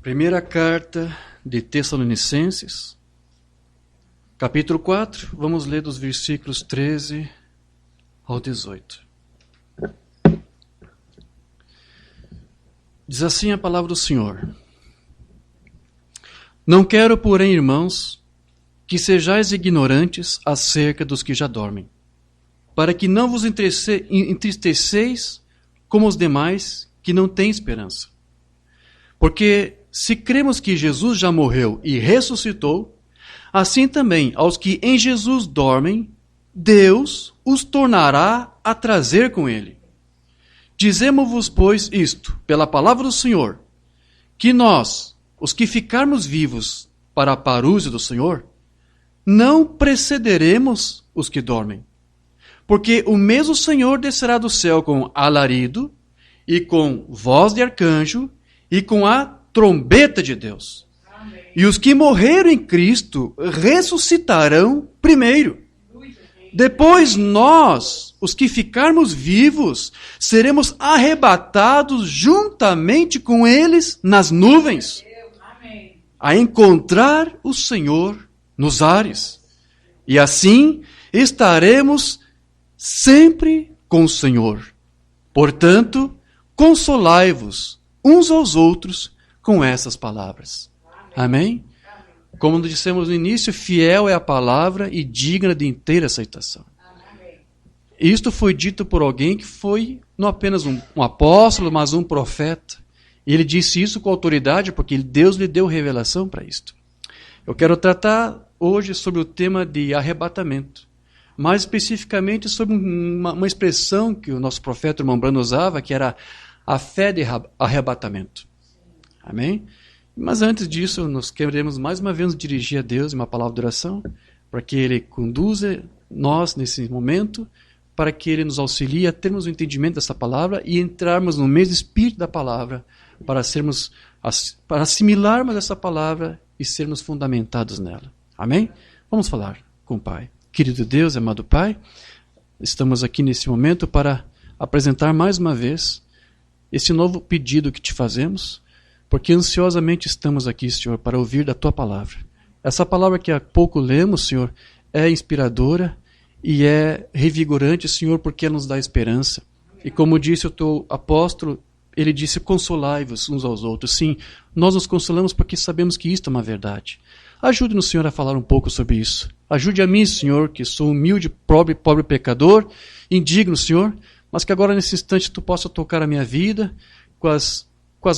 Primeira carta de Tessalonicenses, capítulo 4, vamos ler dos versículos 13 ao 18. Diz assim a palavra do Senhor: Não quero, porém, irmãos, que sejais ignorantes acerca dos que já dormem, para que não vos entristeceis como os demais que não têm esperança. Porque se cremos que Jesus já morreu e ressuscitou, assim também aos que em Jesus dormem, Deus os tornará a trazer com ele. Dizemo-vos, pois, isto, pela palavra do Senhor, que nós, os que ficarmos vivos para a parúzia do Senhor, não precederemos os que dormem. Porque o mesmo Senhor descerá do céu com alarido, e com voz de arcanjo, e com a trombeta de Deus. Amém. E os que morreram em Cristo ressuscitarão primeiro. Depois nós, os que ficarmos vivos, seremos arrebatados juntamente com eles nas nuvens, Amém, a encontrar o Senhor nos ares. E assim estaremos sempre com o Senhor. Portanto, consolai-vos uns aos outros com essas palavras. Amém? Como dissemos no início, fiel é a palavra e digna de inteira aceitação. Isto foi dito por alguém que foi não apenas um apóstolo, mas um profeta. E ele disse isso com autoridade porque Deus lhe deu revelação para isto. Eu quero tratar hoje sobre o tema de arrebatamento. Mais especificamente sobre uma expressão que o nosso profeta irmão Branham usava, que era a fé de arrebatamento. Amém? Mas antes disso, nós queremos mais uma vez nos dirigir a Deus em uma palavra de oração, para que Ele conduza nós nesse momento, para que Ele nos auxilie a termos o entendimento dessa palavra e entrarmos no mesmo espírito da palavra, para assimilarmos essa palavra e sermos fundamentados nela. Amém? Vamos falar com o Pai. Querido Deus, amado Pai, estamos aqui nesse momento para apresentar mais uma vez esse novo pedido que te fazemos, porque ansiosamente estamos aqui, Senhor, para ouvir da Tua palavra. Essa palavra que há pouco lemos, Senhor, é inspiradora e é revigorante, Senhor, porque ela nos dá esperança. E como disse o Teu apóstolo, ele disse, consolai-vos uns aos outros. Sim, nós nos consolamos porque sabemos que isto é uma verdade. Ajude-nos, Senhor, a falar um pouco sobre isso. Ajude a mim, Senhor, que sou humilde, pobre pecador, indigno, Senhor, mas que agora, nesse instante, Tu possa tocar a minha vida com as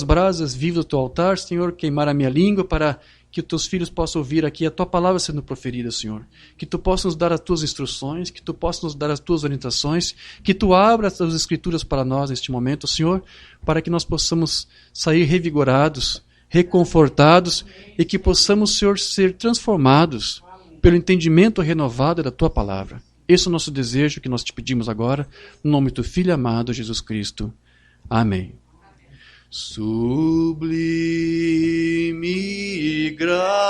brasas vivas do Teu altar, Senhor, queimar a minha língua para que os Teus filhos possam ouvir aqui a Tua palavra sendo proferida, Senhor. Que Tu possa nos dar as Tuas instruções, que Tu possa nos dar as Tuas orientações, que Tu abra as Tuas Escrituras para nós neste momento, Senhor, para que nós possamos sair revigorados, reconfortados e que possamos, Senhor, ser transformados pelo entendimento renovado da Tua palavra. Esse é o nosso desejo que nós te pedimos agora, no nome do Teu Filho amado, Jesus Cristo. Amém. Sublime graça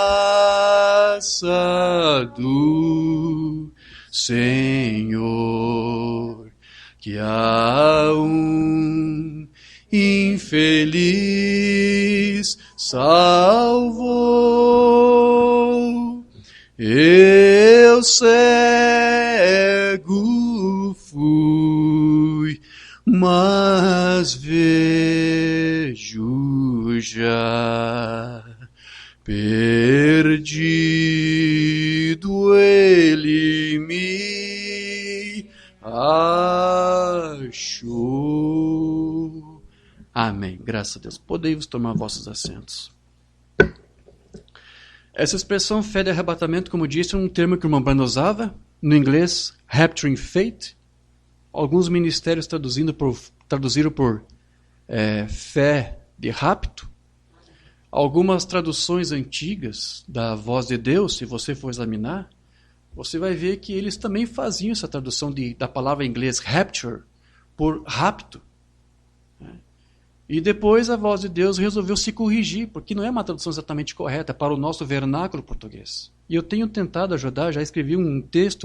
do Senhor, que a um infeliz salvou. Eu cego fui, mas vejo já. Perdido ele me achou. Amém. Graças a Deus. Podei-vos tomar vossos assentos. Essa expressão fé de arrebatamento, como disse, é um termo que o irmão Branham usava, no inglês, rapturing faith. Alguns ministérios traduziram por fé de rapto. Algumas traduções antigas da Voz de Deus, se você for examinar, você vai ver que eles também faziam essa tradução da palavra em inglês rapture por rapto. E depois a Voz de Deus resolveu se corrigir, porque não é uma tradução exatamente correta para o nosso vernáculo português. E eu tenho tentado ajudar, já escrevi um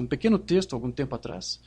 pequeno texto, algum tempo atrás,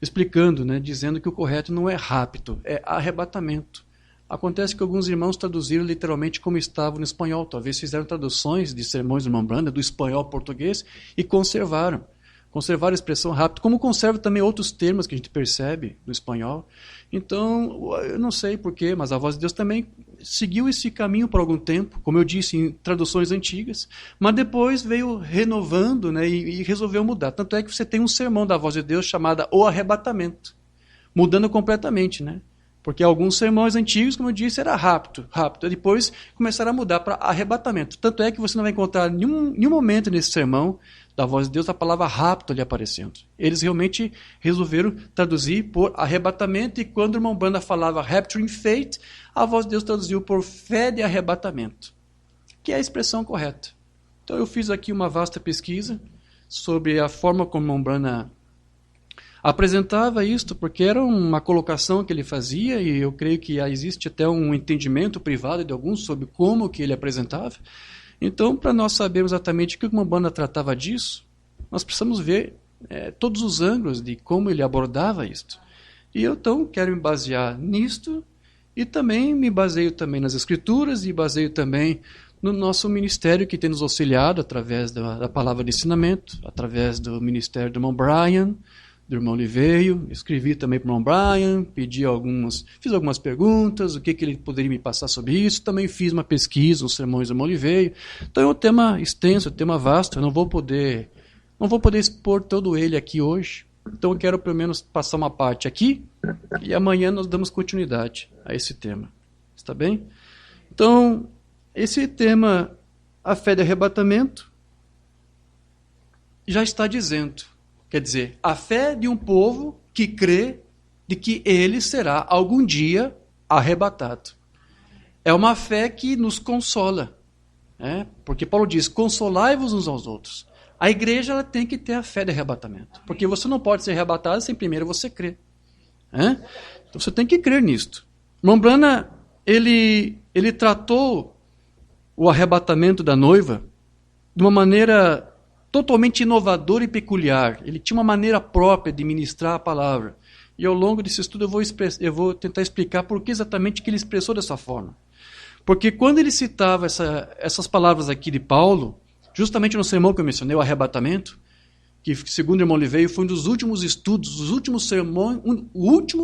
explicando, dizendo que o correto não é rapto, é arrebatamento. Acontece que alguns irmãos traduziram literalmente como estava no espanhol. Talvez fizeram traduções de sermões do irmão Branham, do espanhol ao português, e conservaram. Conservaram a expressão rápido, como conserva também outros termos que a gente percebe no espanhol. Então, eu não sei porquê, mas a voz de Deus também seguiu esse caminho por algum tempo, como eu disse, em traduções antigas, mas depois veio renovando, né, e resolveu mudar. Tanto é que você tem um sermão da voz de Deus chamada O Arrebatamento, mudando completamente, né? Porque alguns sermões antigos, como eu disse, era rápido. Depois começaram a mudar para arrebatamento. Tanto é que você não vai encontrar nenhum momento nesse sermão da voz de Deus a palavra rapto ali aparecendo. Eles realmente resolveram traduzir por arrebatamento, e quando o irmão Branham falava rapturing faith, a voz de Deus traduziu por fé de arrebatamento, que é a expressão correta. Então eu fiz aqui uma vasta pesquisa sobre a forma como o irmão Branham apresentava isto, porque era uma colocação que ele fazia, e eu creio que existe até um entendimento privado de alguns sobre como que ele apresentava. Então, para nós sabermos exatamente o que o Umbanda tratava disso, nós precisamos ver todos os ângulos de como ele abordava isto. E eu, então, quero me basear nisto, e também me baseio também nas Escrituras, e baseio também no nosso ministério que tem nos auxiliado através da palavra de ensinamento, através do ministério do irmão Brian, do irmão Liveio. Escrevi também para o irmão Brian, fiz algumas perguntas, o que ele poderia me passar sobre isso. Também fiz uma pesquisa, os sermões do irmão Liveio. Então é um tema extenso, um tema vasto. Eu não vou poder expor todo ele aqui hoje. Então eu quero pelo menos passar uma parte aqui, e amanhã nós damos continuidade a esse tema. Está bem? Então, esse tema, a fé de arrebatamento, já está dizendo. Quer dizer, a fé de um povo que crê de que ele será algum dia arrebatado. É uma fé que nos consola. Porque Paulo diz, consolai-vos uns aos outros. A igreja ela tem que ter a fé de arrebatamento. Porque você não pode ser arrebatado sem primeiro você crer. Então você tem que crer nisto. Irmão Branham, ele tratou o arrebatamento da noiva de uma maneira totalmente inovador e peculiar. Ele tinha uma maneira própria de ministrar a palavra. E ao longo desse estudo eu vou tentar explicar por que exatamente que ele expressou dessa forma. Porque quando ele citava essas palavras aqui de Paulo, justamente no sermão que eu mencionei, o arrebatamento, que segundo o irmão Liveio foi um dos últimos estudos, o último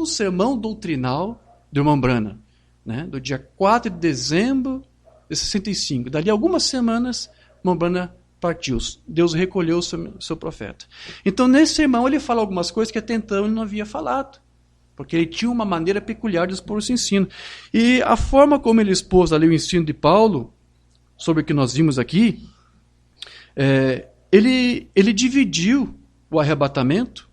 sermão doutrinal do irmão Branham, né, do dia 4 de dezembro de 65. Dali algumas semanas, o irmão Branham partiu. Deus recolheu o seu profeta. Então, nesse sermão, ele fala algumas coisas que até então ele não havia falado, porque ele tinha uma maneira peculiar de expor esse ensino. E a forma como ele expôs ali o ensino de Paulo, sobre o que nós vimos aqui, ele dividiu o arrebatamento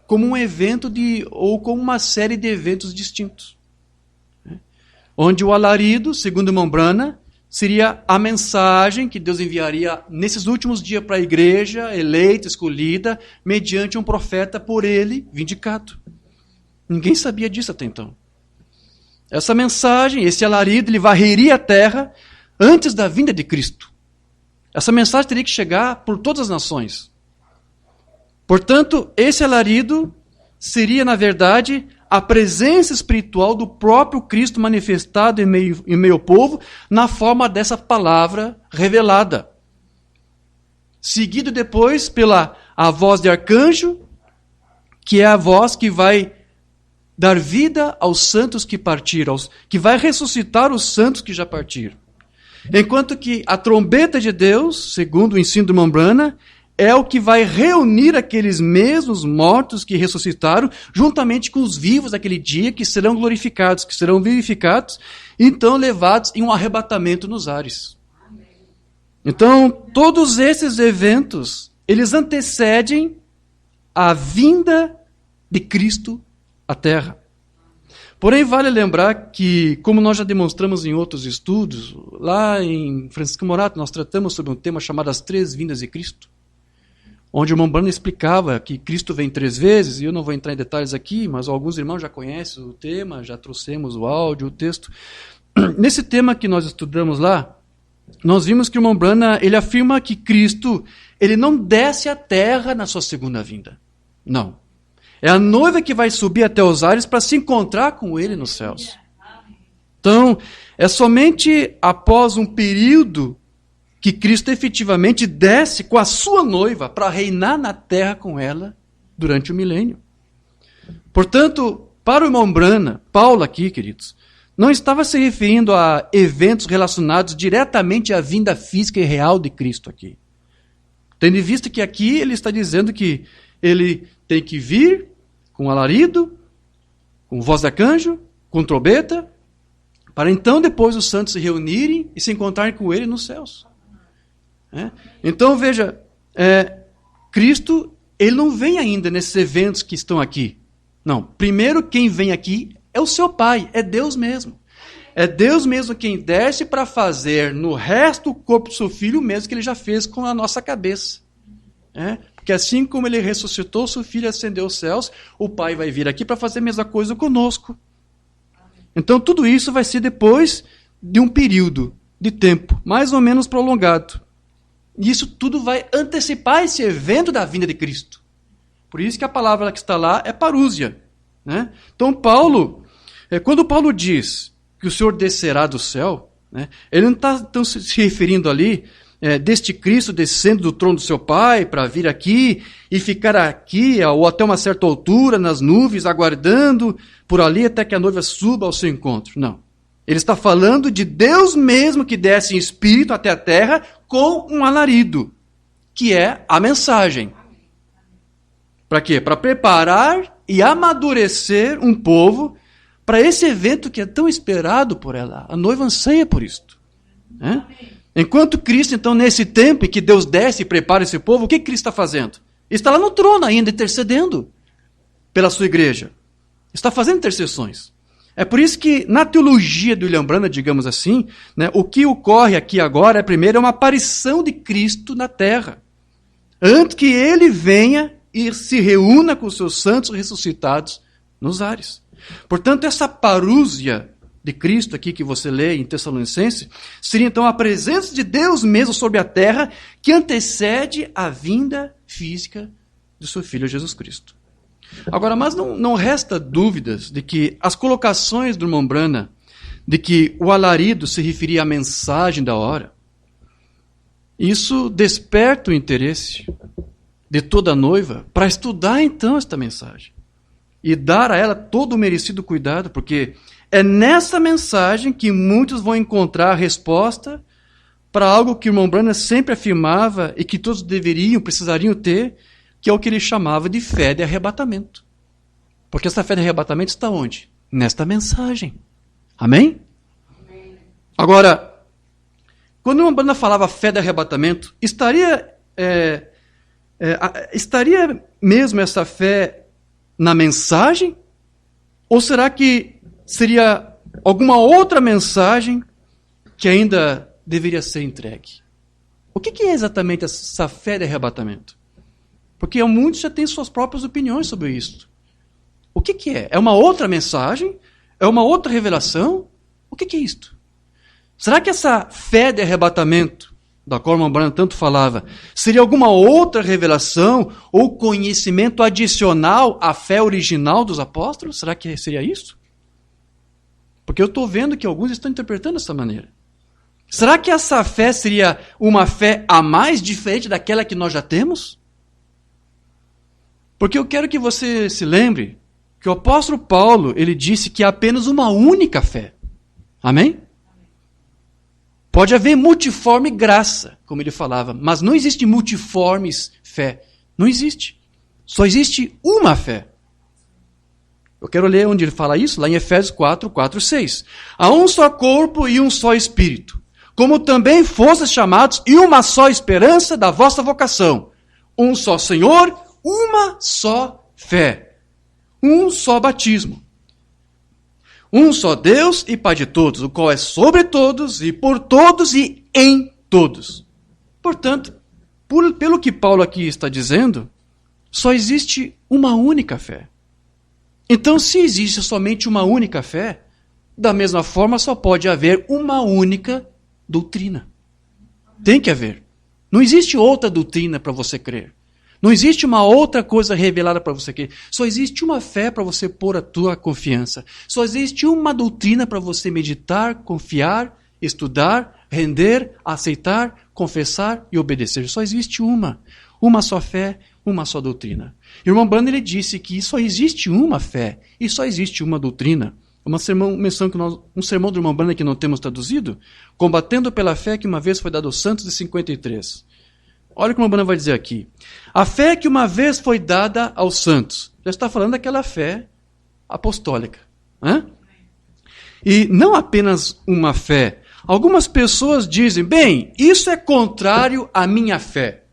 como um evento ou como uma série de eventos distintos. Onde o alarido, segundo o irmão Branham, seria a mensagem que Deus enviaria nesses últimos dias para a igreja, eleita, escolhida, mediante um profeta por ele vindicado. Ninguém sabia disso até então. Essa mensagem, esse alarido, ele varreria a terra antes da vinda de Cristo. Essa mensagem teria que chegar por todas as nações. Portanto, esse alarido seria, na verdade, a presença espiritual do próprio Cristo manifestado em meio ao povo, na forma dessa palavra revelada. Seguido depois pela a voz de arcanjo, que é a voz que vai dar vida aos santos que partiram, que vai ressuscitar os santos que já partiram. Enquanto que a trombeta de Deus, segundo o ensino do irmão Branham, é o que vai reunir aqueles mesmos mortos que ressuscitaram, juntamente com os vivos daquele dia, que serão glorificados, que serão vivificados, e então levados em um arrebatamento nos ares. Então, todos esses eventos, eles antecedem a vinda de Cristo à Terra. Porém, vale lembrar que, como nós já demonstramos em outros estudos, lá em Francisco Morato, nós tratamos sobre um tema chamado As Três Vindas de Cristo, onde o irmão Branham explicava que Cristo vem 3 vezes, e eu não vou entrar em detalhes aqui, mas alguns irmãos já conhecem o tema, já trouxemos o áudio, o texto. Nesse tema que nós estudamos lá, nós vimos que o irmão Branham, ele afirma que Cristo, ele não desce à terra na sua segunda vinda. Não. É a noiva que vai subir até os ares para se encontrar com ele nos céus. Então, é somente após um período que Cristo efetivamente desce com a sua noiva para reinar na terra com ela durante o milênio. Portanto, para o irmão Brana, Paulo aqui, queridos, não estava se referindo a eventos relacionados diretamente à vinda física e real de Cristo aqui. Tendo em vista que aqui ele está dizendo que ele tem que vir com alarido, com voz de arcanjo, com trombeta, para então depois os santos se reunirem e se encontrarem com ele nos céus. Então veja, Cristo, ele não vem ainda nesses eventos que estão aqui. Não, primeiro quem vem aqui é o seu Pai, é Deus mesmo. É Deus mesmo quem desce para fazer no resto do corpo do seu Filho o mesmo que ele já fez com a nossa cabeça. Porque assim como ele ressuscitou, seu Filho ascendeu aos céus, o Pai vai vir aqui para fazer a mesma coisa conosco. Então tudo isso vai ser depois de um período de tempo, mais ou menos prolongado. E isso tudo vai antecipar esse evento da vinda de Cristo. Por isso que a palavra que está lá é parúsia. Então quando Paulo diz que o Senhor descerá do céu, ele não está se referindo ali deste Cristo descendo do trono do seu Pai para vir aqui e ficar aqui ou até uma certa altura nas nuvens, aguardando por ali até que a noiva suba ao seu encontro. Não. Ele está falando de Deus mesmo que desce em espírito até a terra com um alarido, que é a mensagem. Para quê? Para preparar e amadurecer um povo para esse evento que é tão esperado por ela. A noiva anseia por isto. Enquanto Cristo, então, nesse tempo em que Deus desce e prepara esse povo, o que Cristo está fazendo? Ele está lá no trono ainda, intercedendo pela sua igreja. Está fazendo intercessões. É por isso que, na teologia do William Branham, digamos assim, o que ocorre aqui agora, primeiro, é uma aparição de Cristo na terra. Antes que ele venha e se reúna com os seus santos ressuscitados nos ares. Portanto, essa parúsia de Cristo aqui que você lê em Tessalonicenses, seria então a presença de Deus mesmo sobre a terra que antecede a vinda física do seu Filho Jesus Cristo. Agora, mas não resta dúvidas de que as colocações do irmão Brana, de que o alarido se referia à mensagem da hora, isso desperta o interesse de toda a noiva para estudar então esta mensagem e dar a ela todo o merecido cuidado, porque é nessa mensagem que muitos vão encontrar a resposta para algo que o irmão Brana sempre afirmava e que todos precisariam ter, que é o que ele chamava de fé de arrebatamento. Porque essa fé de arrebatamento está onde? Nesta mensagem. Amém? Amém. Agora, quando o irmão Brana falava fé de arrebatamento, estaria mesmo essa fé na mensagem? Ou será que seria alguma outra mensagem que ainda deveria ser entregue? O que é exatamente essa fé de arrebatamento? Porque muitos já têm suas próprias opiniões sobre isso. O que é? É uma outra mensagem? É uma outra revelação? O que é isto? Será que essa fé de arrebatamento, da qual o irmão Branham tanto falava, seria alguma outra revelação ou conhecimento adicional à fé original dos apóstolos? Será que seria isso? Porque eu estou vendo que alguns estão interpretando dessa maneira. Será que essa fé seria uma fé a mais diferente daquela que nós já temos? Porque eu quero que você se lembre que o apóstolo Paulo, ele disse que há apenas uma única fé. Amém? Pode haver multiforme graça, como ele falava, mas não existe multiformes fé. Não existe. Só existe uma fé. Eu quero ler onde ele fala isso, lá em Efésios 4, 6. Há um só corpo e um só espírito, como também fostes chamados e uma só esperança da vossa vocação. Um só Senhor, uma só fé, um só batismo. Um só Deus e Pai de todos, o qual é sobre todos e por todos e em todos. Portanto, pelo que Paulo aqui está dizendo, só existe uma única fé. Então, se existe somente uma única fé, da mesma forma só pode haver uma única doutrina. Tem que haver. Não existe outra doutrina para você crer. Não existe uma outra coisa revelada para você aqui. Só existe uma fé para você pôr a tua confiança. Só existe uma doutrina para você meditar, confiar, estudar, render, aceitar, confessar e obedecer. Só existe uma. Uma só fé, uma só doutrina. E o irmão Branham, ele disse que só existe uma fé e só existe uma doutrina. Um sermão do irmão Branham que não temos traduzido, combatendo pela fé que uma vez foi dada aos santos de 53. Olha o que o irmão Branham vai dizer aqui. A fé que uma vez foi dada aos santos. Já está falando daquela fé apostólica. Né? E não apenas uma fé. Algumas pessoas dizem, bem, isso é contrário à minha fé.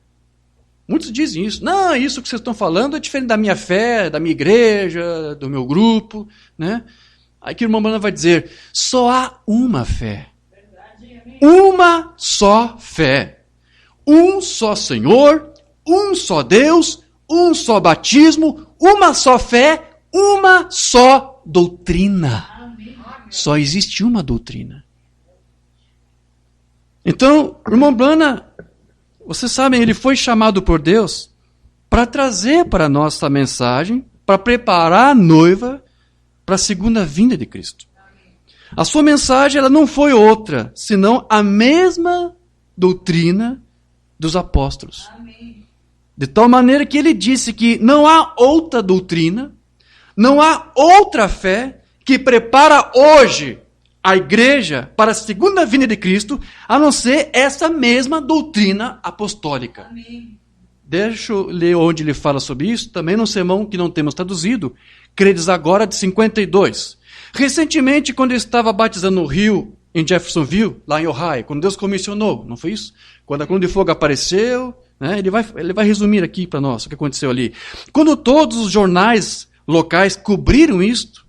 Muitos dizem isso. Não, isso que vocês estão falando é diferente da minha fé, da minha igreja, do meu grupo. Né? Aí que o irmão Branham vai dizer, só há uma fé. Uma só fé. Um só Senhor, um só Deus, um só batismo, uma só fé, uma só doutrina. Só existe uma doutrina. Então, o irmão Branham, vocês sabem, ele foi chamado por Deus para trazer para nós essa mensagem, para preparar a noiva para a segunda vinda de Cristo. A sua mensagem ela não foi outra, senão a mesma doutrina dos apóstolos. Amém. De tal maneira que ele disse que não há outra doutrina, não há outra fé que prepara hoje a igreja para a segunda vinda de Cristo, a não ser essa mesma doutrina apostólica. Amém. Deixa eu ler onde ele fala sobre isso, também num sermão que não temos traduzido, Credes Agora, de 52. Recentemente, quando eu estava batizando no rio, em Jeffersonville, lá em Ohio, quando Deus comissionou, não foi isso? Quando a coluna de fogo apareceu, né, ele vai resumir aqui para nós o que aconteceu ali. Quando todos os jornais locais cobriram isto,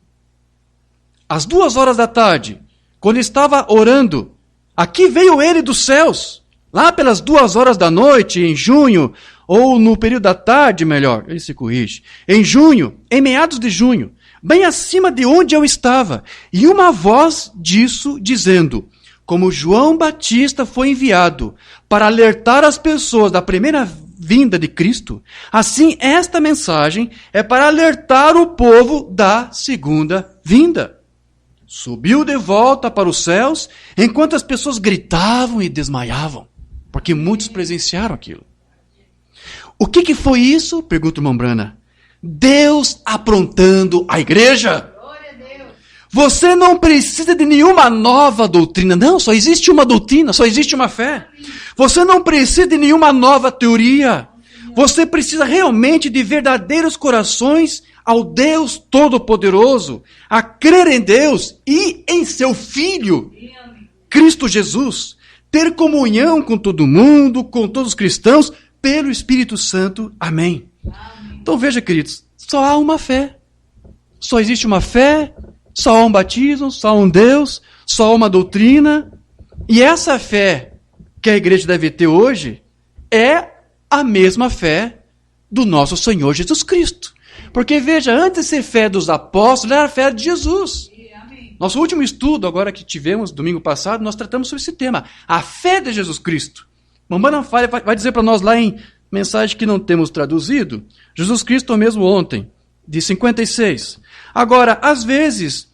às 2 da tarde, quando estava orando, aqui veio ele dos céus, lá pelas 2 da noite, em junho, ou no período da tarde, melhor, ele se corrige, em junho, em meados de junho, bem acima de onde eu estava, e uma voz disso dizendo, como João Batista foi enviado para alertar as pessoas da primeira vinda de Cristo, assim esta mensagem é para alertar o povo da segunda vinda. Subiu de volta para os céus, enquanto as pessoas gritavam e desmaiavam, porque muitos presenciaram aquilo. O que foi isso? Pergunta o irmão Branham. Deus aprontando a igreja. Você não precisa de nenhuma nova doutrina. Não, só existe uma doutrina, só existe uma fé. Você não precisa de nenhuma nova teoria. Você precisa realmente de verdadeiros corações ao Deus Todo-Poderoso, a crer em Deus e em seu Filho, Cristo Jesus, ter comunhão com todo mundo, com todos os cristãos, pelo Espírito Santo. Amém. Então veja, queridos, só há uma fé. Só existe uma fé, só há um batismo, só há um Deus, só há uma doutrina. E essa fé que a igreja deve ter hoje é a mesma fé do nosso Senhor Jesus Cristo. Porque veja, antes de ser fé dos apóstolos, era a fé de Jesus. Nosso último estudo, agora que tivemos, domingo passado, nós tratamos sobre esse tema, a fé de Jesus Cristo. Mamãe vai dizer para nós lá em mensagem que não temos traduzido, Jesus Cristo mesmo ontem, de 56. Agora, às vezes,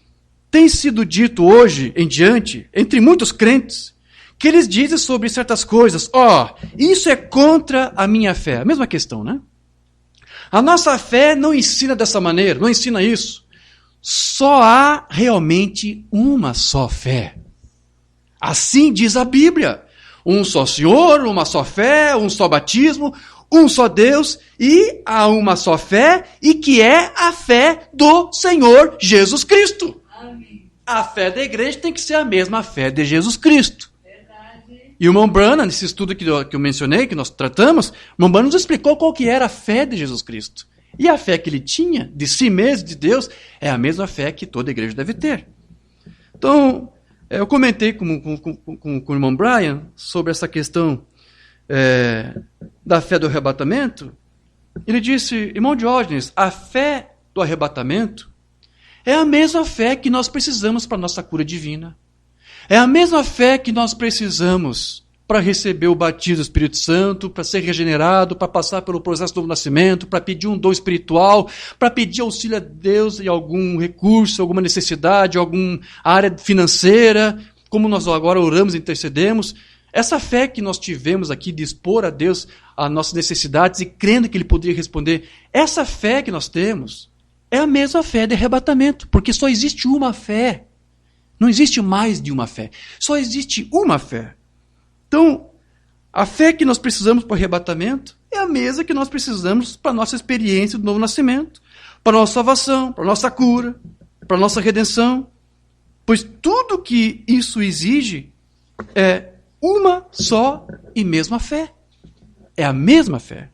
tem sido dito hoje em diante, entre muitos crentes, que eles dizem sobre certas coisas, isso é contra a minha fé. A mesma questão, né? A nossa fé não ensina dessa maneira, não ensina isso. Só há realmente uma só fé. Assim diz a Bíblia. Um só Senhor, uma só fé, um só batismo, um só Deus, e há uma só fé, e que é a fé do Senhor Jesus Cristo. Amém. A fé da igreja tem que ser a mesma fé de Jesus Cristo. Verdade. E o irmão Branham, nesse estudo que eu mencionei, que nós tratamos, o irmão Branham nos explicou qual que era a fé de Jesus Cristo. E a fé que ele tinha, de si mesmo, de Deus, é a mesma fé que toda igreja deve ter. Então, eu comentei com o irmão Brian sobre essa questão da fé do arrebatamento. Ele disse, irmão Diógenes, a fé do arrebatamento é a mesma fé que nós precisamos para a nossa cura divina. É a mesma fé que nós precisamos para receber o batismo do Espírito Santo, para ser regenerado, para passar pelo processo do novo nascimento, para pedir um dom espiritual, para pedir auxílio a Deus em algum recurso, alguma necessidade, alguma área financeira, como nós agora oramos e intercedemos. Essa fé que nós tivemos aqui de expor a Deus as nossas necessidades e crendo que Ele poderia responder, essa fé que nós temos é a mesma fé de arrebatamento, porque só existe uma fé. Não existe mais de uma fé. Só existe uma fé. Então, a fé que nós precisamos para o arrebatamento é a mesma que nós precisamos para a nossa experiência do novo nascimento, para a nossa salvação, para a nossa cura, para a nossa redenção. Pois tudo que isso exige é uma só e mesma fé. É a mesma fé.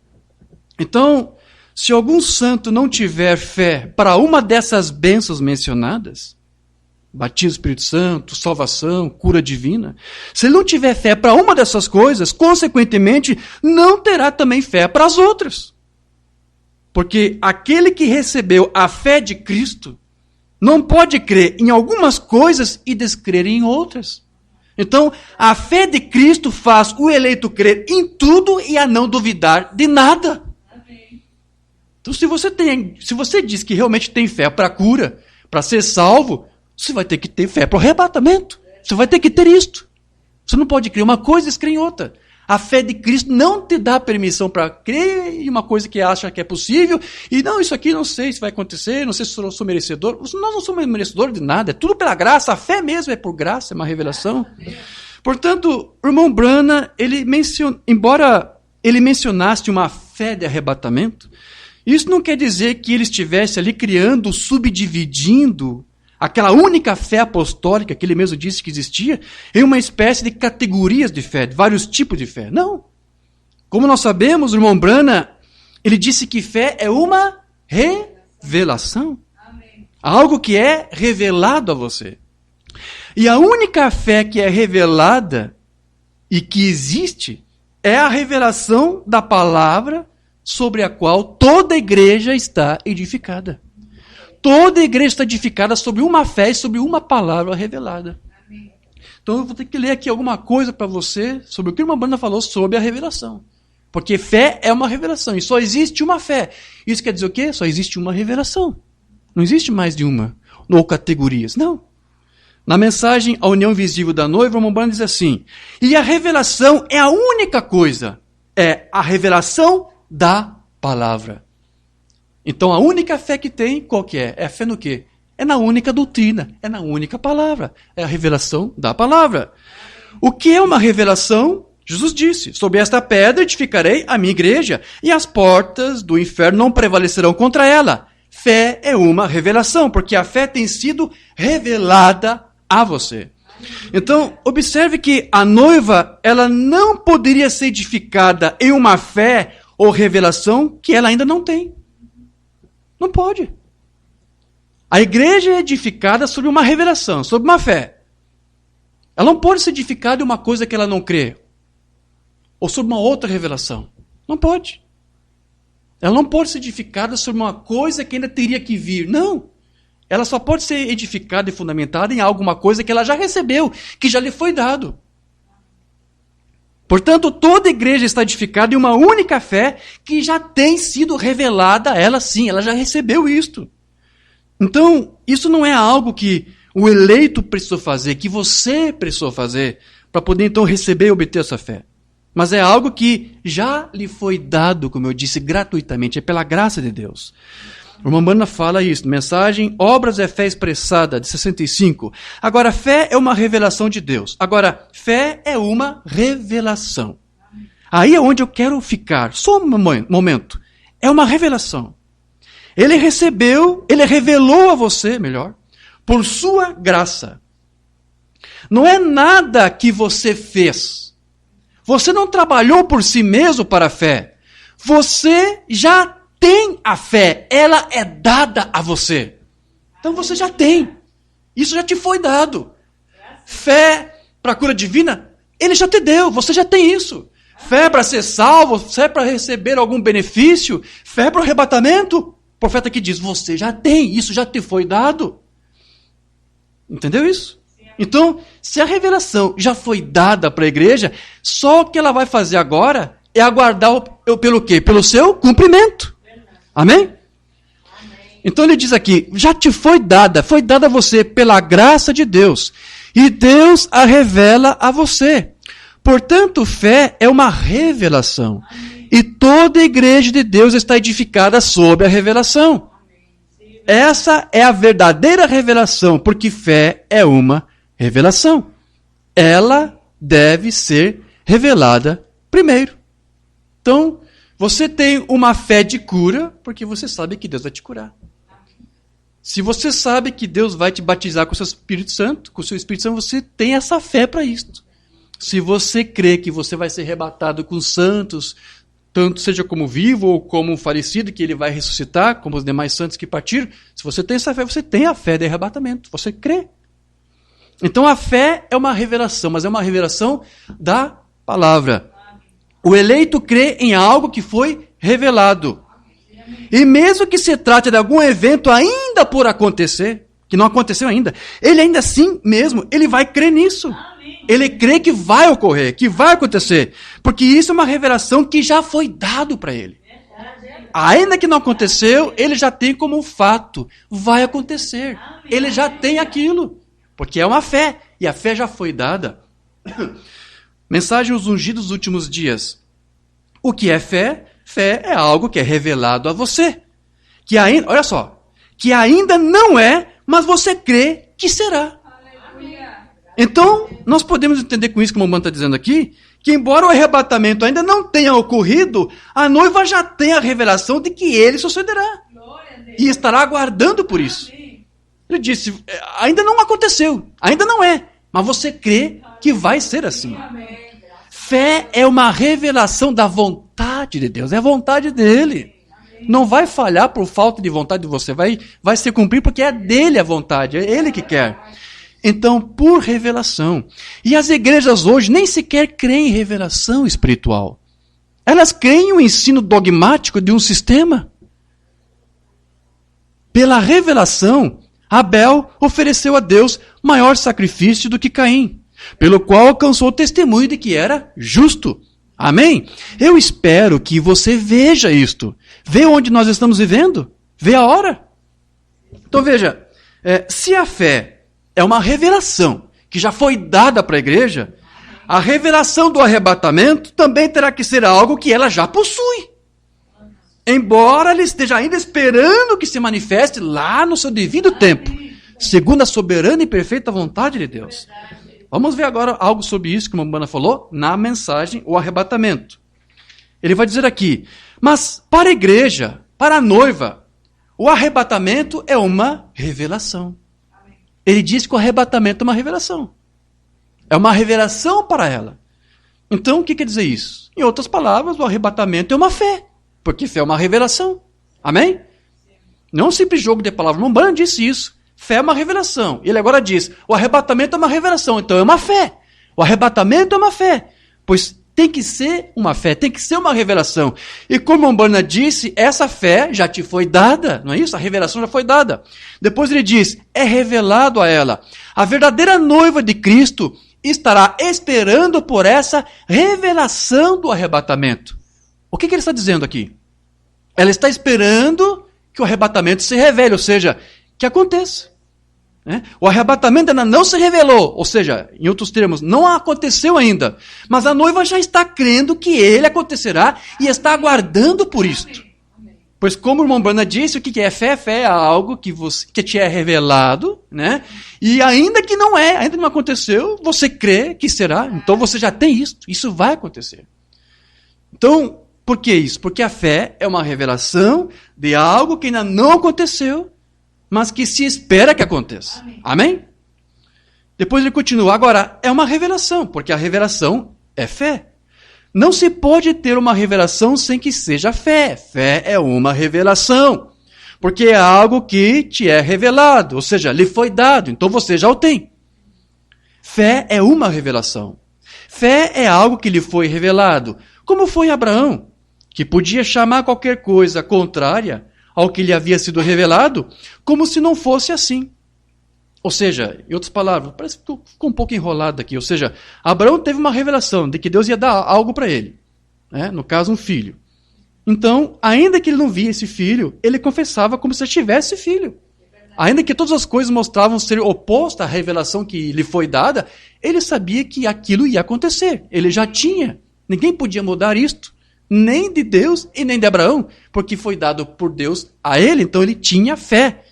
Então, se algum santo não tiver fé para uma dessas bênçãos mencionadas, batismo do Espírito Santo, salvação, cura divina, se ele não tiver fé para uma dessas coisas, consequentemente, não terá também fé para as outras. Porque aquele que recebeu a fé de Cristo não pode crer em algumas coisas e descrer em outras. Então, a fé de Cristo faz o eleito crer em tudo e a não duvidar de nada. Então, se você diz que realmente tem fé para a cura, para ser salvo, você vai ter que ter fé para o arrebatamento. Você vai ter que ter isto. Você não pode crer uma coisa e descrer em outra. A fé de Cristo não te dá permissão para crer em uma coisa que acha que é possível, e não, isso aqui não sei se vai acontecer, não sei se eu sou merecedor. Nós não somos merecedores de nada, é tudo pela graça, a fé mesmo é por graça, é uma revelação. Portanto, o irmão Branham, embora ele mencionasse uma fé de arrebatamento, isso não quer dizer que ele estivesse ali criando, subdividindo aquela única fé apostólica que ele mesmo disse que existia, em uma espécie de categorias de fé, de vários tipos de fé. Não. Como nós sabemos, o irmão Branham, ele disse que fé é uma revelação. Amém. Algo que é revelado a você. E a única fé que é revelada e que existe é a revelação da palavra sobre a qual toda a igreja está edificada. Toda a igreja está edificada sobre uma fé e sobre uma palavra revelada. Amém. Então eu vou ter que ler aqui alguma coisa para você sobre o que o irmão Branham falou sobre a revelação. Porque fé é uma revelação e só existe uma fé. Isso quer dizer o quê? Só existe uma revelação. Não existe mais de uma, ou categorias. Não. Na mensagem A União Invisível da Noiva, o irmão Branham diz assim: e a revelação é a única coisa. É a revelação da palavra. Então a única fé que tem, qual que é? É a fé no quê? É na única doutrina, é na única palavra. É a revelação da palavra. O que é uma revelação? Jesus disse: sobre esta pedra edificarei a minha igreja, e as portas do inferno não prevalecerão contra ela. Fé é uma revelação, porque a fé tem sido revelada a você. Então, observe que a noiva, ela não poderia ser edificada em uma fé ou revelação que ela ainda não tem. Não pode. A igreja é edificada sobre uma revelação, sobre uma fé. Ela não pode ser edificada em uma coisa que ela não crê. Ou sobre uma outra revelação. Não pode. Ela não pode ser edificada sobre uma coisa que ainda teria que vir. Não. Ela só pode ser edificada e fundamentada em alguma coisa que ela já recebeu, que já lhe foi dado. Portanto, toda igreja está edificada em uma única fé que já tem sido revelada a ela sim, ela já recebeu isto. Então, isso não é algo que o eleito precisou fazer, que você precisou fazer, para poder então receber e obter essa fé. Mas é algo que já lhe foi dado, como eu disse, gratuitamente, é pela graça de Deus. O irmão Branham fala isso, mensagem Obras é Fé Expressada, de 65. Agora, fé é uma revelação de Deus. Agora, fé é uma revelação. Aí é onde eu quero ficar. Só um momento. É uma revelação. Ele revelou a você, melhor, por sua graça. Não é nada que você fez. Você não trabalhou por si mesmo para a fé. Você já tem a fé, ela é dada a você. Então você já tem. Isso já te foi dado. Fé para a cura divina, ele já te deu, você já tem isso. Fé para ser salvo, fé para receber algum benefício, fé para o arrebatamento. O profeta aqui diz, você já tem, isso já te foi dado. Entendeu isso? Então, se a revelação já foi dada para a igreja, só o que ela vai fazer agora é aguardar pelo quê? Pelo seu cumprimento. Amém? Então ele diz aqui, já te foi dada a você pela graça de Deus, e Deus a revela a você. Portanto, fé é uma revelação, e toda a igreja de Deus está edificada sobre a revelação. Essa é a verdadeira revelação, porque fé é uma revelação. Ela deve ser revelada primeiro. Então, você tem uma fé de cura, porque você sabe que Deus vai te curar. Se você sabe que Deus vai te batizar com o seu Espírito Santo, você tem essa fé para isso. Se você crê que você vai ser arrebatado com os santos, tanto seja como vivo ou como falecido, que ele vai ressuscitar, como os demais santos que partiram, se você tem essa fé, você tem a fé de arrebatamento, você crê. Então a fé é uma revelação, mas é uma revelação da palavra. O eleito crê em algo que foi revelado. E mesmo que se trate de algum evento ainda por acontecer, que não aconteceu ainda, ele ainda assim mesmo, ele vai crer nisso. Ele crê que vai ocorrer, que vai acontecer. Porque isso é uma revelação que já foi dado para ele. Ainda que não aconteceu, ele já tem como um fato. Vai acontecer. Ele já tem aquilo. Porque é uma fé. E a fé já foi dada. Mensagem Os Ungidos dos Últimos Dias. O que é fé? Fé é algo que é revelado a você. Que ainda, olha só, que ainda não é, mas você crê que será. Então, nós podemos entender com isso, como o irmão está dizendo aqui, que embora o arrebatamento ainda não tenha ocorrido, a noiva já tem a revelação de que ele sucederá. E estará aguardando por isso. Ele disse, ainda não aconteceu, ainda não é, mas você crê que vai ser assim. Fé é uma revelação da vontade de Deus, é a vontade dele. Não vai falhar por falta de vontade de você, vai se cumprir porque é dele a vontade, é ele que quer. Então, por revelação. E as igrejas hoje nem sequer creem em revelação espiritual. Elas creem no ensino dogmático de um sistema. Pela revelação, Abel ofereceu a Deus maior sacrifício do que Caim, pelo qual alcançou o testemunho de que era justo. Amém? Eu espero que você veja isto. Vê onde nós estamos vivendo. Vê a hora. Então veja, se a fé é uma revelação que já foi dada para a igreja, a revelação do arrebatamento também terá que ser algo que ela já possui. Embora ela esteja ainda esperando que se manifeste lá no seu devido tempo, segundo a soberana e perfeita vontade de Deus. Vamos ver agora algo sobre isso que o Mambana falou na mensagem, o arrebatamento. Ele vai dizer aqui, mas para a igreja, para a noiva, o arrebatamento é uma revelação. Ele diz que o arrebatamento é uma revelação. É uma revelação para ela. Então, o que quer dizer isso? Em outras palavras, o arrebatamento é uma fé. Porque fé é uma revelação. Amém? Não é um simples jogo de palavras. Mambana disse isso. Fé é uma revelação. Ele agora diz, o arrebatamento é uma revelação. Então é uma fé. O arrebatamento é uma fé. Pois tem que ser uma fé, tem que ser uma revelação. E como Mambana disse, essa fé já te foi dada, não é isso? A revelação já foi dada. Depois ele diz, é revelado a ela. A verdadeira noiva de Cristo estará esperando por essa revelação do arrebatamento. O que ele está dizendo aqui? Ela está esperando que o arrebatamento se revele, ou seja, que aconteça. O arrebatamento ainda não se revelou, ou seja, em outros termos, não aconteceu ainda. Mas a noiva já está crendo que ele acontecerá e está aguardando por isto. Pois como o irmão Brana disse, o que é fé? Fé é algo que te é revelado, né? E ainda que não é, ainda não aconteceu, você crê que será, então você já tem isso vai acontecer. Então, por que isso? Porque a fé é uma revelação de algo que ainda não aconteceu, mas que se espera que aconteça. Amém? Depois ele continua. Agora, é uma revelação, porque a revelação é fé. Não se pode ter uma revelação sem que seja fé. Fé é uma revelação, porque é algo que te é revelado, ou seja, lhe foi dado, então você já o tem. Fé é uma revelação. Fé é algo que lhe foi revelado, como foi Abraão, que podia chamar qualquer coisa contrária ao que lhe havia sido revelado, como se não fosse assim. Ou seja, em outras palavras, parece que ficou um pouco enrolado aqui. Ou seja, Abraão teve uma revelação de que Deus ia dar algo para ele. Né? No caso, um filho. Então, ainda que ele não via esse filho, ele confessava como se tivesse filho. Ainda que todas as coisas mostravam ser oposto à revelação que lhe foi dada, ele sabia que aquilo ia acontecer. Ele já tinha. Ninguém podia mudar isto, nem de Deus e nem de Abraão, porque foi dado por Deus a ele, então ele tinha fé.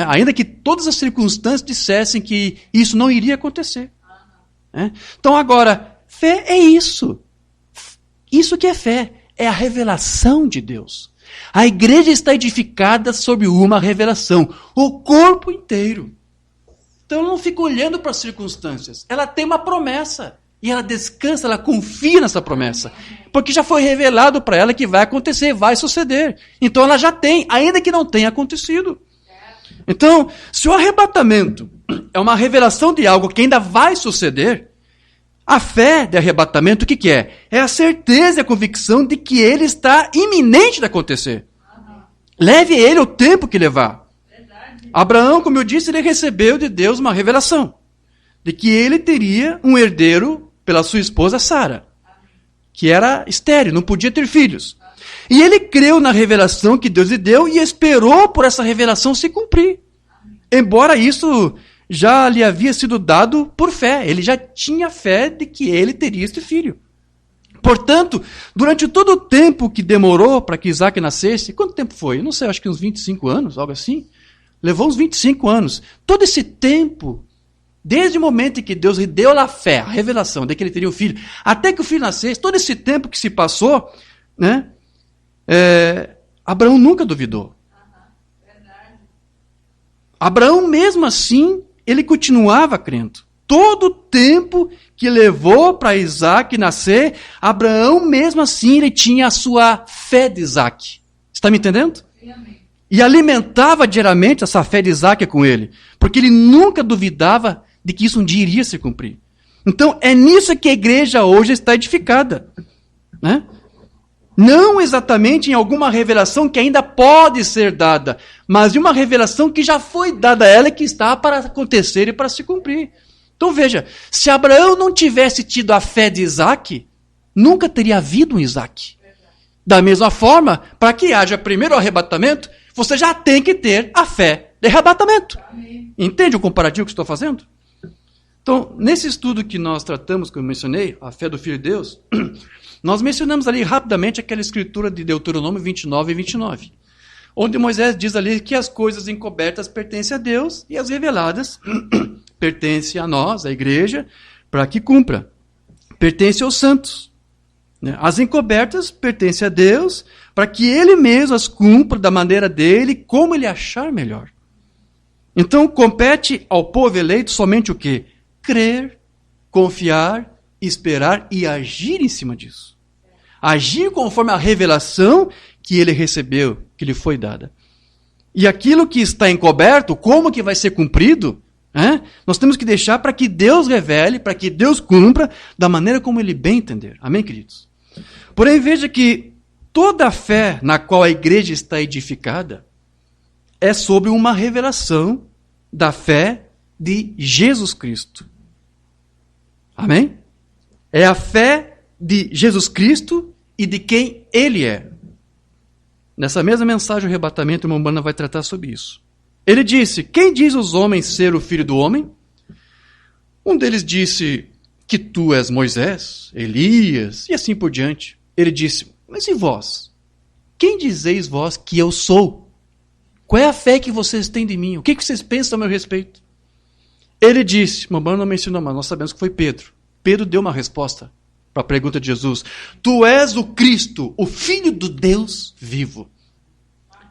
Ainda que todas as circunstâncias dissessem que isso não iria acontecer. Então agora, fé é isso. Isso que é fé, é a revelação de Deus. A igreja está edificada sobre uma revelação, o corpo inteiro. Então ela não fica olhando para as circunstâncias, ela tem uma promessa. E ela descansa, ela confia nessa promessa. Porque já foi revelado para ela que vai acontecer, vai suceder. Então ela já tem, ainda que não tenha acontecido. Então, se o arrebatamento é uma revelação de algo que ainda vai suceder, a fé de arrebatamento, o que é? É a certeza e a convicção de que ele está iminente de acontecer. Leve ele o tempo que levar. Abraão, como eu disse, ele recebeu de Deus uma revelação de que ele teria um herdeiro pela sua esposa Sara, que era estéril, não podia ter filhos. E ele creu na revelação que Deus lhe deu e esperou por essa revelação se cumprir. Embora isso já lhe havia sido dado por fé. Ele já tinha fé de que ele teria este filho. Portanto, durante todo o tempo que demorou para que Isaac nascesse, quanto tempo foi? Não sei, acho que uns 25 anos, algo assim. Levou uns 25 anos. Todo esse tempo, desde o momento em que Deus lhe deu a fé, a revelação de que ele teria um filho, até que o filho nascesse, todo esse tempo que se passou, né? Abraão nunca duvidou. Abraão, mesmo assim, ele continuava crendo. Todo o tempo que levou para Isaac nascer, Abraão, mesmo assim, ele tinha a sua fé de Isaac. Está me entendendo? E alimentava diariamente essa fé de Isaac com ele, porque ele nunca duvidava de que isso um dia iria se cumprir. Então, é nisso que a igreja hoje está edificada. Né? Não exatamente em alguma revelação que ainda pode ser dada, mas em uma revelação que já foi dada a ela e que está para acontecer e para se cumprir. Então veja, se Abraão não tivesse tido a fé de Isaac, nunca teria havido um Isaac. Da mesma forma, para que haja primeiro o arrebatamento, você já tem que ter a fé de arrebatamento. Entende o comparativo que estou fazendo? Então, nesse estudo que nós tratamos, que eu mencionei, a fé do Filho de Deus, nós mencionamos ali rapidamente aquela escritura de Deuteronômio 29 e 29, onde Moisés diz ali que as coisas encobertas pertencem a Deus e as reveladas pertencem a nós, a igreja, para que cumpra. Pertence aos santos. As encobertas pertencem a Deus para que Ele mesmo as cumpra da maneira dele, como Ele achar melhor. Então, compete ao povo eleito somente o quê? Crer, confiar, esperar e agir em cima disso. Agir conforme a revelação que ele recebeu, que lhe foi dada. E aquilo que está encoberto, como que vai ser cumprido, nós temos que deixar para que Deus revele, para que Deus cumpra da maneira como Ele bem entender. Amém, queridos? Porém, veja que toda a fé na qual a igreja está edificada é sobre uma revelação da fé de Jesus Cristo. Amém? É a fé de Jesus Cristo e de quem Ele é. Nessa mesma mensagem, o arrebatamento, o irmão Bana vai tratar sobre isso. Ele disse, quem diz os homens ser o filho do homem? Um deles disse que tu és Moisés, Elias, e assim por diante. Ele disse, mas e vós? Quem dizeis vós que eu sou? Qual é a fé que vocês têm de mim? O que vocês pensam a meu respeito? Ele disse, o irmão Bana não mencionou, mas nós sabemos que foi Pedro. Pedro deu uma resposta para a pergunta de Jesus. Tu és o Cristo, o Filho do Deus vivo.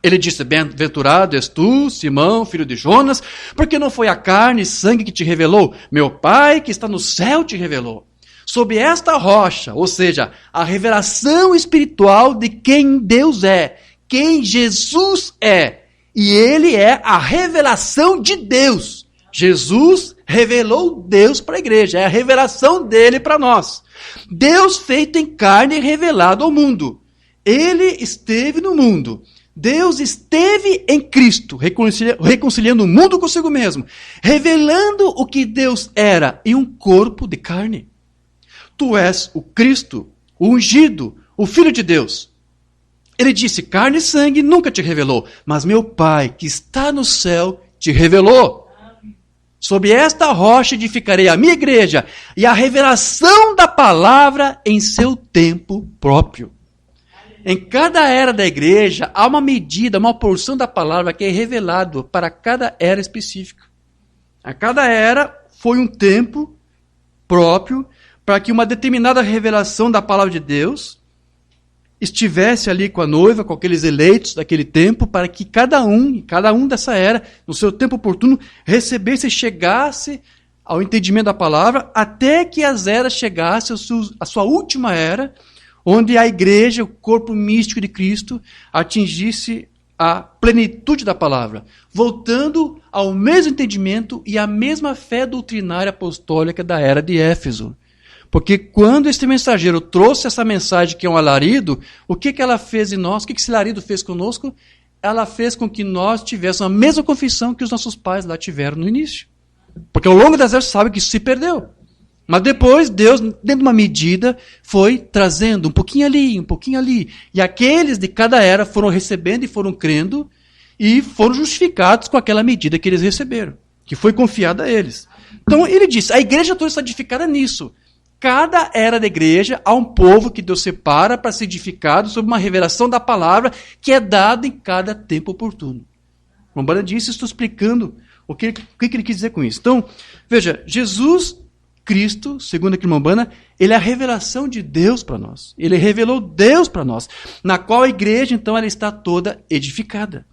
Ele disse, bem-aventurado és tu, Simão, filho de Jonas, porque não foi a carne e sangue que te revelou, meu Pai que está no céu te revelou. Sob esta rocha, ou seja, a revelação espiritual de quem Deus é, quem Jesus é. E Ele é a revelação de Deus. Jesus revelou Deus para a igreja, é a revelação dele para nós. Deus feito em carne e revelado ao mundo. Ele esteve no mundo, Deus esteve em Cristo, reconciliando o mundo consigo mesmo, revelando o que Deus era em um corpo de carne. Tu és o Cristo, o ungido, o Filho de Deus. Ele disse, carne e sangue nunca te revelou, mas meu Pai, que está no céu, te revelou. Sobre esta rocha edificarei a minha igreja, e a revelação da palavra em seu tempo próprio. Em cada era da igreja, há uma medida, uma porção da palavra que é revelado para cada era específica. A cada era foi um tempo próprio para que uma determinada revelação da palavra de Deus estivesse ali com a noiva, com aqueles eleitos daquele tempo, para que cada um dessa era, no seu tempo oportuno, recebesse e chegasse ao entendimento da palavra, até que as eras chegassem à sua última era, onde a igreja, o corpo místico de Cristo, atingisse a plenitude da palavra, voltando ao mesmo entendimento e à mesma fé doutrinária apostólica da era de Éfeso. Porque quando este mensageiro trouxe essa mensagem que é um alarido, o que ela fez em nós? O que esse alarido fez conosco? Ela fez com que nós tivéssemos a mesma confissão que os nossos pais lá tiveram no início. Porque ao longo das eras sabe que isso se perdeu. Mas depois, Deus, dentro de uma medida, foi trazendo um pouquinho ali, um pouquinho ali. E aqueles de cada era foram recebendo e foram crendo e foram justificados com aquela medida que eles receberam, que foi confiada a eles. Então, ele disse, a igreja toda está edificada nisso. Cada era da igreja, há um povo que Deus separa para ser edificado sob uma revelação da palavra que é dada em cada tempo oportuno. Embora disse, estou explicando o que ele quis dizer com isso. Então, veja, Jesus Cristo, segundo a Quilombana, ele é a revelação de Deus para nós. Ele revelou Deus para nós, na qual a igreja, então, ela está toda edificada.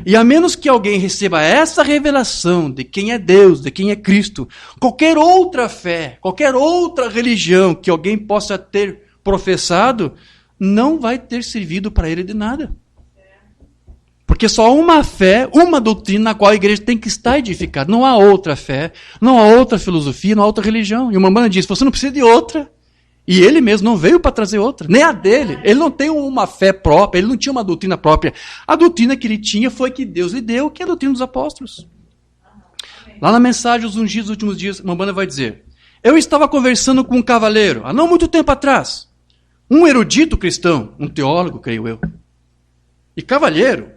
E a menos que alguém receba essa revelação de quem é Deus, de quem é Cristo, qualquer outra fé, qualquer outra religião que alguém possa ter professado, não vai ter servido para ele de nada. Porque só há uma fé, uma doutrina na qual a igreja tem que estar edificada. Não há outra fé, não há outra filosofia, não há outra religião. E o Mambana diz, você não precisa de outra. E ele mesmo não veio para trazer outra, nem a dele. Ele não tem uma fé própria, ele não tinha uma doutrina própria. A doutrina que ele tinha foi que Deus lhe deu, que é a doutrina dos apóstolos. Lá na mensagem Os Ungidos dos Últimos Dias, Mambana vai dizer, eu estava conversando com um cavaleiro, há não muito tempo atrás, um erudito cristão, um teólogo, creio eu. E cavalheiro,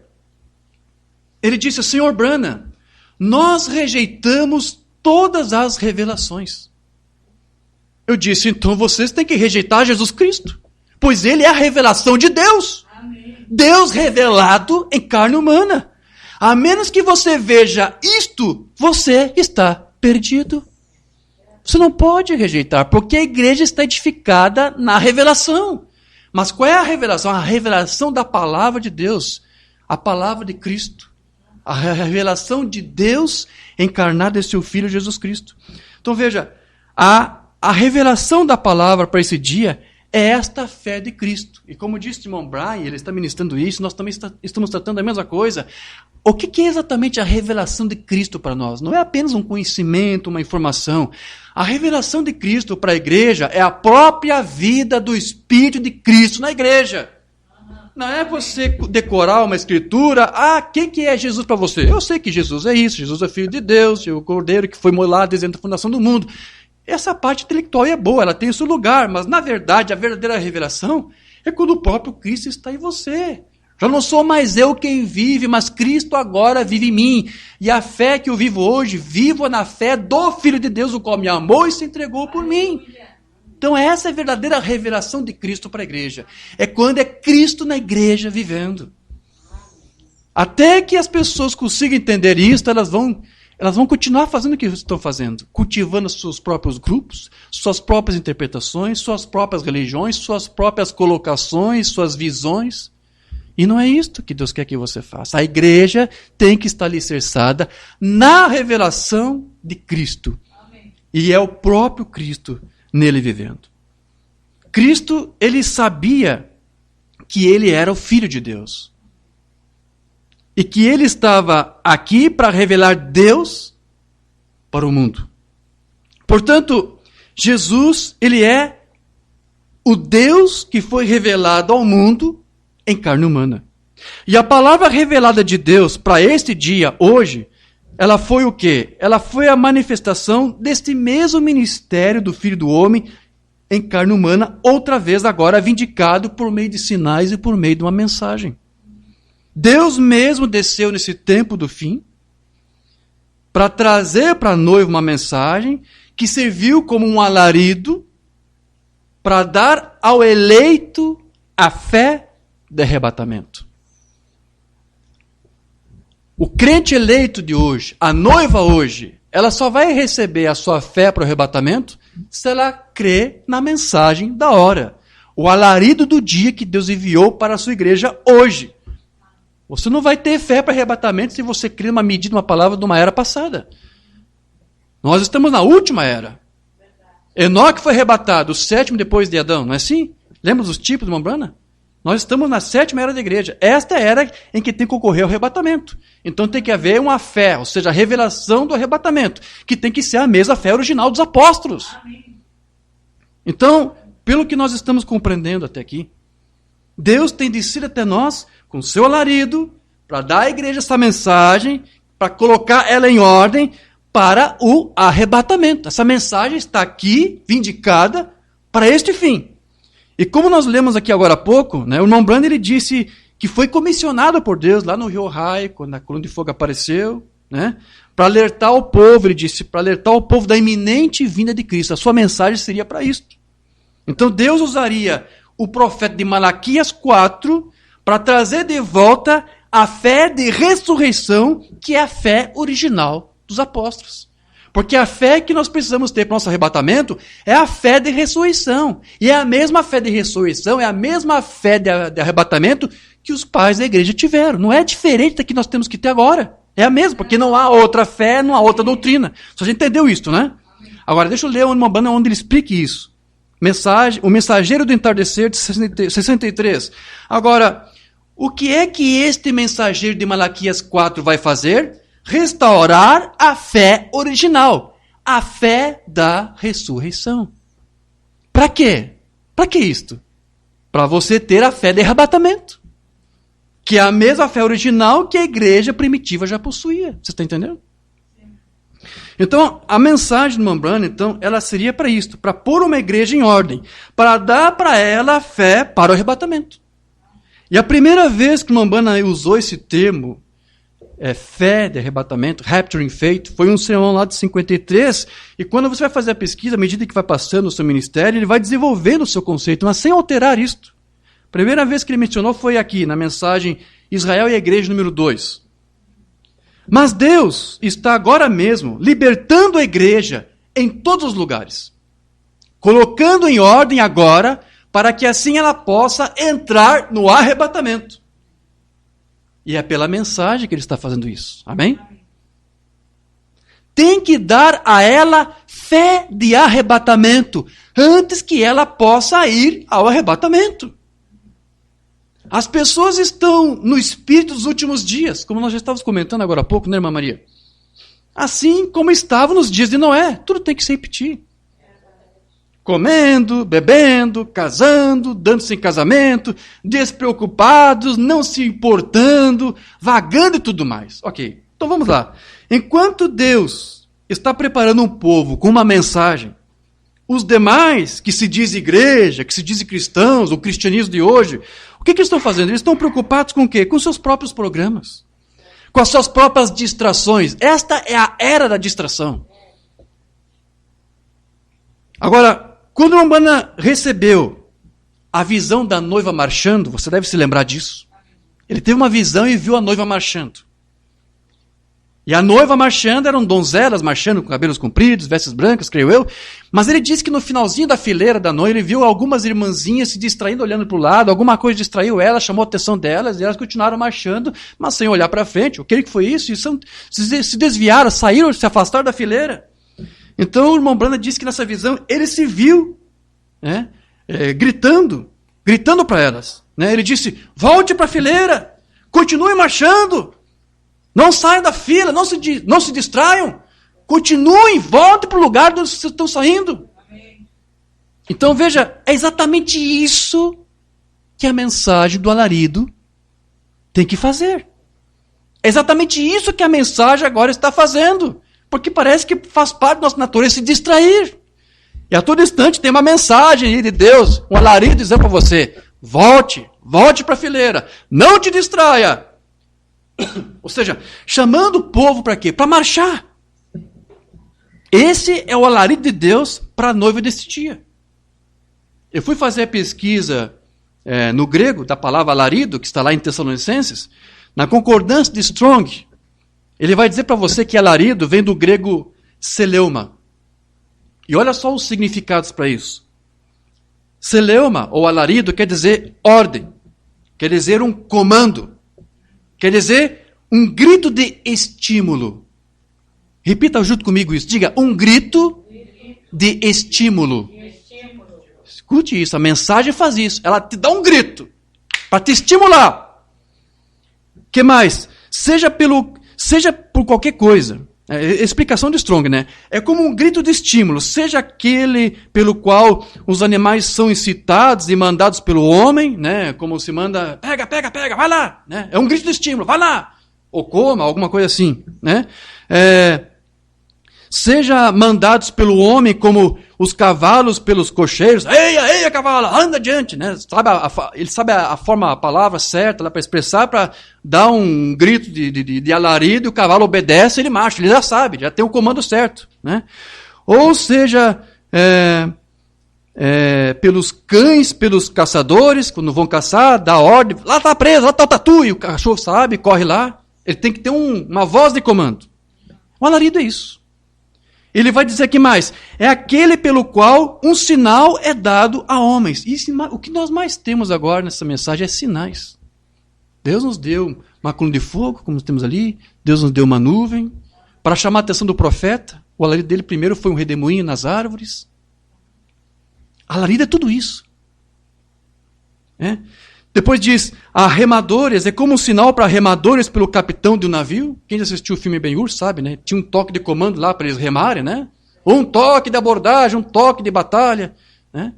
ele disse, Senhor Branham, nós rejeitamos todas as revelações. Eu disse, então vocês têm que rejeitar Jesus Cristo, pois ele é a revelação de Deus. Amém. Deus revelado em carne humana. A menos que você veja isto, você está perdido. Você não pode rejeitar, porque a igreja está edificada na revelação. Mas qual é a revelação? A revelação da palavra de Deus, a palavra de Cristo. A revelação de Deus encarnada em seu Filho Jesus Cristo. Então veja, a revelação da palavra para esse dia é esta fé de Cristo. E como disse o irmão Brian, ele está ministrando isso, nós também estamos tratando a mesma coisa. O que é exatamente a revelação de Cristo para nós? Não é apenas um conhecimento, uma informação. A revelação de Cristo para a igreja é a própria vida do Espírito de Cristo na igreja. Não é você decorar uma escritura, quem que é Jesus para você? Eu sei que Jesus é isso, Jesus é Filho de Deus, o Cordeiro que foi molado desde a fundação do mundo. Essa parte intelectual é boa, ela tem o seu lugar, mas na verdade a verdadeira revelação é quando o próprio Cristo está em você. Já não sou mais eu quem vive, mas Cristo agora vive em mim. E a fé que eu vivo hoje, vivo na fé do Filho de Deus, o qual me amou e se entregou por mim. Então essa é a verdadeira revelação de Cristo para a igreja. É quando é Cristo na igreja vivendo. Até que as pessoas consigam entender isso, elas vão continuar fazendo o que estão fazendo, cultivando seus próprios grupos, suas próprias interpretações, suas próprias religiões, suas próprias colocações, suas visões. E não é isto que Deus quer que você faça. A igreja tem que estar alicerçada na revelação de Cristo. Amém. E é o próprio Cristo nele vivendo. Cristo, ele sabia que ele era o Filho de Deus. E que ele estava aqui para revelar Deus para o mundo. Portanto, Jesus, ele é o Deus que foi revelado ao mundo em carne humana. E a palavra revelada de Deus para este dia, hoje, ela foi o quê? Ela foi a manifestação deste mesmo ministério do Filho do Homem em carne humana, outra vez agora vindicado por meio de sinais e por meio de uma mensagem. Deus mesmo desceu nesse tempo do fim para trazer para a noiva uma mensagem que serviu como um alarido para dar ao eleito a fé de arrebatamento. O crente eleito de hoje, a noiva hoje, ela só vai receber a sua fé para o arrebatamento se ela crê na mensagem da hora. O alarido do dia que Deus enviou para a sua igreja hoje. Você não vai ter fé para arrebatamento se você crê numa medida, uma palavra de uma era passada. Nós estamos na última era. Enoque foi arrebatado, o sétimo depois de Adão, não é assim? Lembra dos tipos de Mombrana? Nós estamos na sétima era da igreja. Esta é a era em que tem que ocorrer o arrebatamento. Então tem que haver uma fé, ou seja, a revelação do arrebatamento, que tem que ser a mesma fé original dos apóstolos. Amém. Então, pelo que nós estamos compreendendo até aqui, Deus tem descido até nós com seu alarido para dar à igreja essa mensagem, para colocar ela em ordem para o arrebatamento. Essa mensagem está aqui, vindicada, para este fim. E como nós lemos aqui agora há pouco, né, o Mombrana ele disse que foi comissionado por Deus lá no Rio Rai, quando a coluna de fogo apareceu, né, para alertar o povo, ele disse, para alertar o povo da iminente vinda de Cristo. A sua mensagem seria para isto. Então Deus usaria o profeta de Malaquias 4 para trazer de volta a fé de ressurreição, que é a fé original dos apóstolos. Porque a fé que nós precisamos ter para o nosso arrebatamento é a fé de ressurreição. E é a mesma fé de ressurreição, é a mesma fé de arrebatamento que os pais da igreja tiveram. Não é diferente da que nós temos que ter agora. É a mesma, porque não há outra fé, não há outra doutrina. Só já entendeu isso, né? Agora, deixa eu ler uma banda onde ele explique isso. O Mensageiro do Entardecer, de 63. Agora, o que é que este mensageiro de Malaquias 4 vai fazer? Restaurar a fé original, a fé da ressurreição. Para quê? Para que isto? Para você ter a fé de arrebatamento, que é a mesma fé original que a igreja primitiva já possuía. Você está entendendo? Então, a mensagem do Mombrana, então, ela seria para isto, para pôr uma igreja em ordem, para dar para ela a fé para o arrebatamento. E a primeira vez que o Mombrana usou esse termo, fé de arrebatamento, rapturing faith, foi um sermão lá de 53, e quando você vai fazer a pesquisa, à medida que vai passando o seu ministério, ele vai desenvolvendo o seu conceito, mas sem alterar isto. A primeira vez que ele mencionou foi aqui, na mensagem Israel e a Igreja número 2. Mas Deus está agora mesmo libertando a igreja em todos os lugares, colocando em ordem agora, para que assim ela possa entrar no arrebatamento. E é pela mensagem que ele está fazendo isso. Amém? Tem que dar a ela fé de arrebatamento antes que ela possa ir ao arrebatamento. As pessoas estão no espírito dos últimos dias, como nós já estávamos comentando agora há pouco, né, irmã Maria? Assim como estavam nos dias de Noé. Tudo tem que se repetir. Comendo, bebendo, casando, dando-se em casamento, despreocupados, não se importando, vagando e tudo mais. Ok, então vamos lá. Enquanto Deus está preparando um povo com uma mensagem, os demais, que se diz igreja, que se dizem cristãos, o cristianismo de hoje, o que eles estão fazendo? Eles estão preocupados com o quê? Com seus próprios programas, com as suas próprias distrações. Esta é a era da distração. Agora, quando o Mombrana recebeu a visão da noiva marchando, você deve se lembrar disso. Ele teve uma visão e viu a noiva marchando. E a noiva marchando eram donzelas marchando com cabelos compridos, vestes brancas, creio eu. Mas ele disse que no finalzinho da fileira da noiva, ele viu algumas irmãzinhas se distraindo, olhando para o lado. Alguma coisa distraiu ela, chamou a atenção delas, e elas continuaram marchando, mas sem olhar para frente. O que foi isso? E se desviaram, saíram, se afastaram da fileira. Então o irmão Branda disse que nessa visão ele se viu gritando para elas. Né? Ele disse, volte para a fileira, continue marchando, não saiam da fila, não se distraiam, continuem, voltem para o lugar de onde vocês estão saindo. Amém. Então veja, é exatamente isso que a mensagem do alarido tem que fazer. É exatamente isso que a mensagem agora está fazendo. Porque parece que faz parte da nossa natureza se distrair. E a todo instante tem uma mensagem aí de Deus, um alarido dizendo para você, volte para a fileira, não te distraia. Ou seja, chamando o povo para quê? Para marchar. Esse é o alarido de Deus para a noiva desse dia. Eu fui fazer a pesquisa no grego da palavra alarido, que está lá em Tessalonicenses, na concordância de Strong, ele vai dizer para você que alarido vem do grego celeuma. E olha só os significados para isso. Celeuma, ou alarido, quer dizer ordem, quer dizer um comando, quer dizer um grito de estímulo. Repita junto comigo isso. Diga, um grito de estímulo. Escute isso, a mensagem faz isso. Ela te dá um grito para te estimular. O que mais? Seja por qualquer coisa. Explicação de Strong, né? É como um grito de estímulo, seja aquele pelo qual os animais são incitados e mandados pelo homem, né? Como se manda, pega, vai lá, né? É um grito de estímulo, vai lá, ou coma, alguma coisa assim, né? Seja mandados pelo homem como os cavalos pelos cocheiros, eia, cavalo, anda adiante, né? Ele sabe a forma, a palavra certa para expressar, para dar um grito de alarido, e o cavalo obedece, ele marcha, ele já sabe, já tem o comando certo, né? Ou seja, pelos cães, pelos caçadores, quando vão caçar, dá ordem, lá está preso, lá está o tatu, e o cachorro sabe, corre lá, ele tem que ter uma voz de comando. O alarido é isso. Ele vai dizer que mais? É aquele pelo qual um sinal é dado a homens. E o que nós mais temos agora nessa mensagem é sinais. Deus nos deu uma coluna de fogo, como temos ali. Deus nos deu uma nuvem. Para chamar a atenção do profeta, o alarido dele primeiro foi um redemoinho nas árvores. Alarido é tudo isso. Depois diz, remadores, é como um sinal para remadores pelo capitão de um navio. Quem já assistiu o filme Ben-Hur sabe, né? Tinha um toque de comando lá para eles remarem, né? Um toque de abordagem, um toque de batalha, né?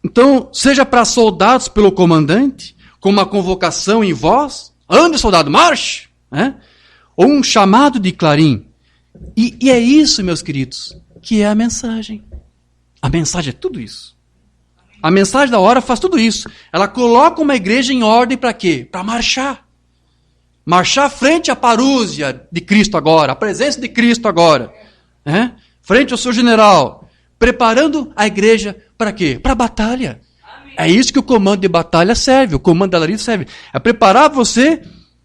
Então, seja para soldados pelo comandante, com uma convocação em voz, ande soldado, marche, né? Ou um chamado de clarim. E é isso, meus queridos, que é a mensagem. A mensagem é tudo isso. A mensagem da hora faz tudo isso. Ela coloca uma igreja em ordem para quê? Para marchar. Marchar frente à parúzia de Cristo agora, a presença de Cristo agora. Frente ao seu general. Preparando a igreja para quê? Para a batalha. Amém. É isso que o comando de batalha serve, o comando da alarido serve. É preparar você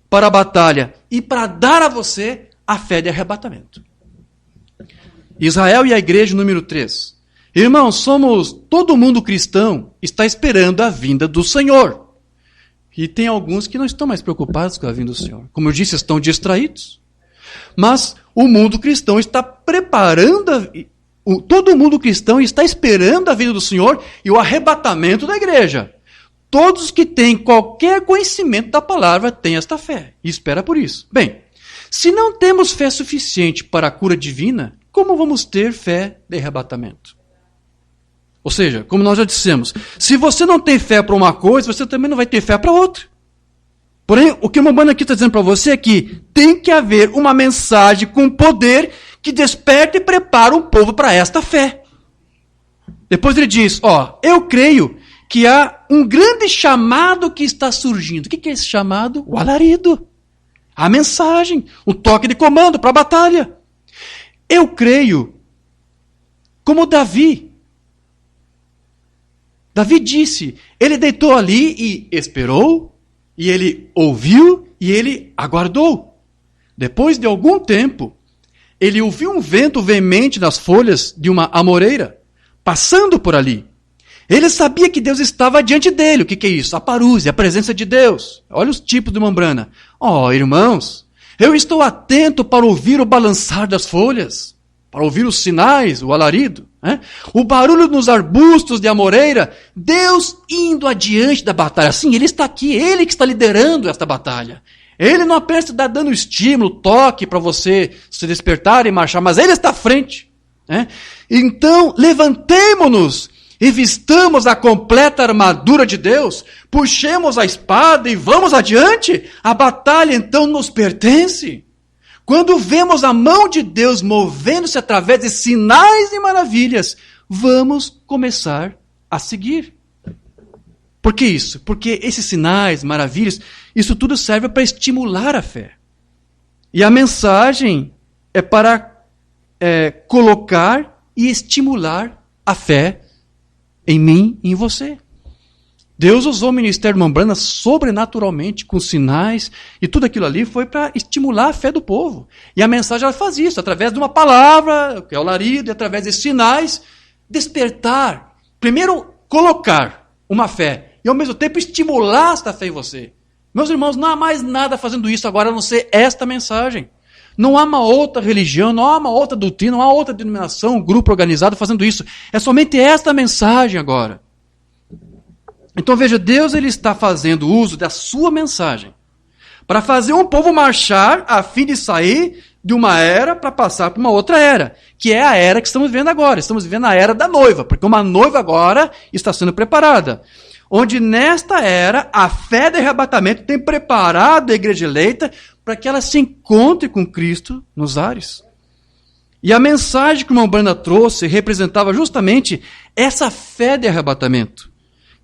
para a batalha e para dar a você a fé de arrebatamento. Israel e a igreja número 3. Irmãos, todo mundo cristão está esperando a vinda do Senhor. E tem alguns que não estão mais preocupados com a vinda do Senhor. Como eu disse, estão distraídos. Mas o mundo cristão está preparando, todo mundo cristão está esperando a vinda do Senhor e o arrebatamento da igreja. Todos que têm qualquer conhecimento da palavra têm esta fé e espera por isso. Bem, se não temos fé suficiente para a cura divina, como vamos ter fé de arrebatamento? Ou seja, como nós já dissemos, se você não tem fé para uma coisa, você também não vai ter fé para outra. Porém, o que o Mambana aqui está dizendo para você é que tem que haver uma mensagem com poder que desperte e prepare um povo para esta fé. Depois ele diz, eu creio que há um grande chamado que está surgindo. O que é esse chamado? O alarido. A mensagem, o toque de comando para a batalha. Eu creio, como Davi. Davi disse, ele deitou ali e esperou, e ele ouviu e ele aguardou. Depois de algum tempo, ele ouviu um vento veemente nas folhas de uma amoreira, passando por ali. Ele sabia que Deus estava diante dele. O que é isso? A parúzia, a presença de Deus. Olha os tipos de membrana. Irmãos, eu estou atento para ouvir o balançar das folhas, para ouvir os sinais, o alarido. O barulho nos arbustos de amoreira, Deus indo adiante da batalha. Sim, Ele está aqui, Ele que está liderando esta batalha. Ele não apenas está dando estímulo, toque para você se despertar e marchar, mas Ele está à frente. Então, levantemo-nos revistamos a completa armadura de Deus, puxemos a espada e vamos adiante, a batalha então nos pertence. Quando vemos a mão de Deus movendo-se através de sinais e maravilhas, vamos começar a seguir. Por que isso? Porque esses sinais, maravilhas, isso tudo serve para estimular a fé. E a mensagem é para colocar e estimular a fé em mim e em você. Deus usou o ministério de Mambrana sobrenaturalmente, com sinais, e tudo aquilo ali foi para estimular a fé do povo. E a mensagem ela faz isso, através de uma palavra, que é o larido, e através de sinais, despertar. Primeiro, colocar uma fé, e ao mesmo tempo estimular esta fé em você. Meus irmãos, não há mais nada fazendo isso agora a não ser esta mensagem. Não há uma outra religião, não há uma outra doutrina, não há outra denominação, um grupo organizado fazendo isso. É somente esta mensagem agora. Então veja, Deus ele está fazendo uso da sua mensagem para fazer um povo marchar a fim de sair de uma era para passar para uma outra era, que é a era que estamos vivendo agora. Estamos vivendo a era da noiva, porque uma noiva agora está sendo preparada. Onde nesta era, a fé de arrebatamento tem preparado a igreja eleita para que ela se encontre com Cristo nos ares. E a mensagem que o Mambrana trouxe representava justamente essa fé de arrebatamento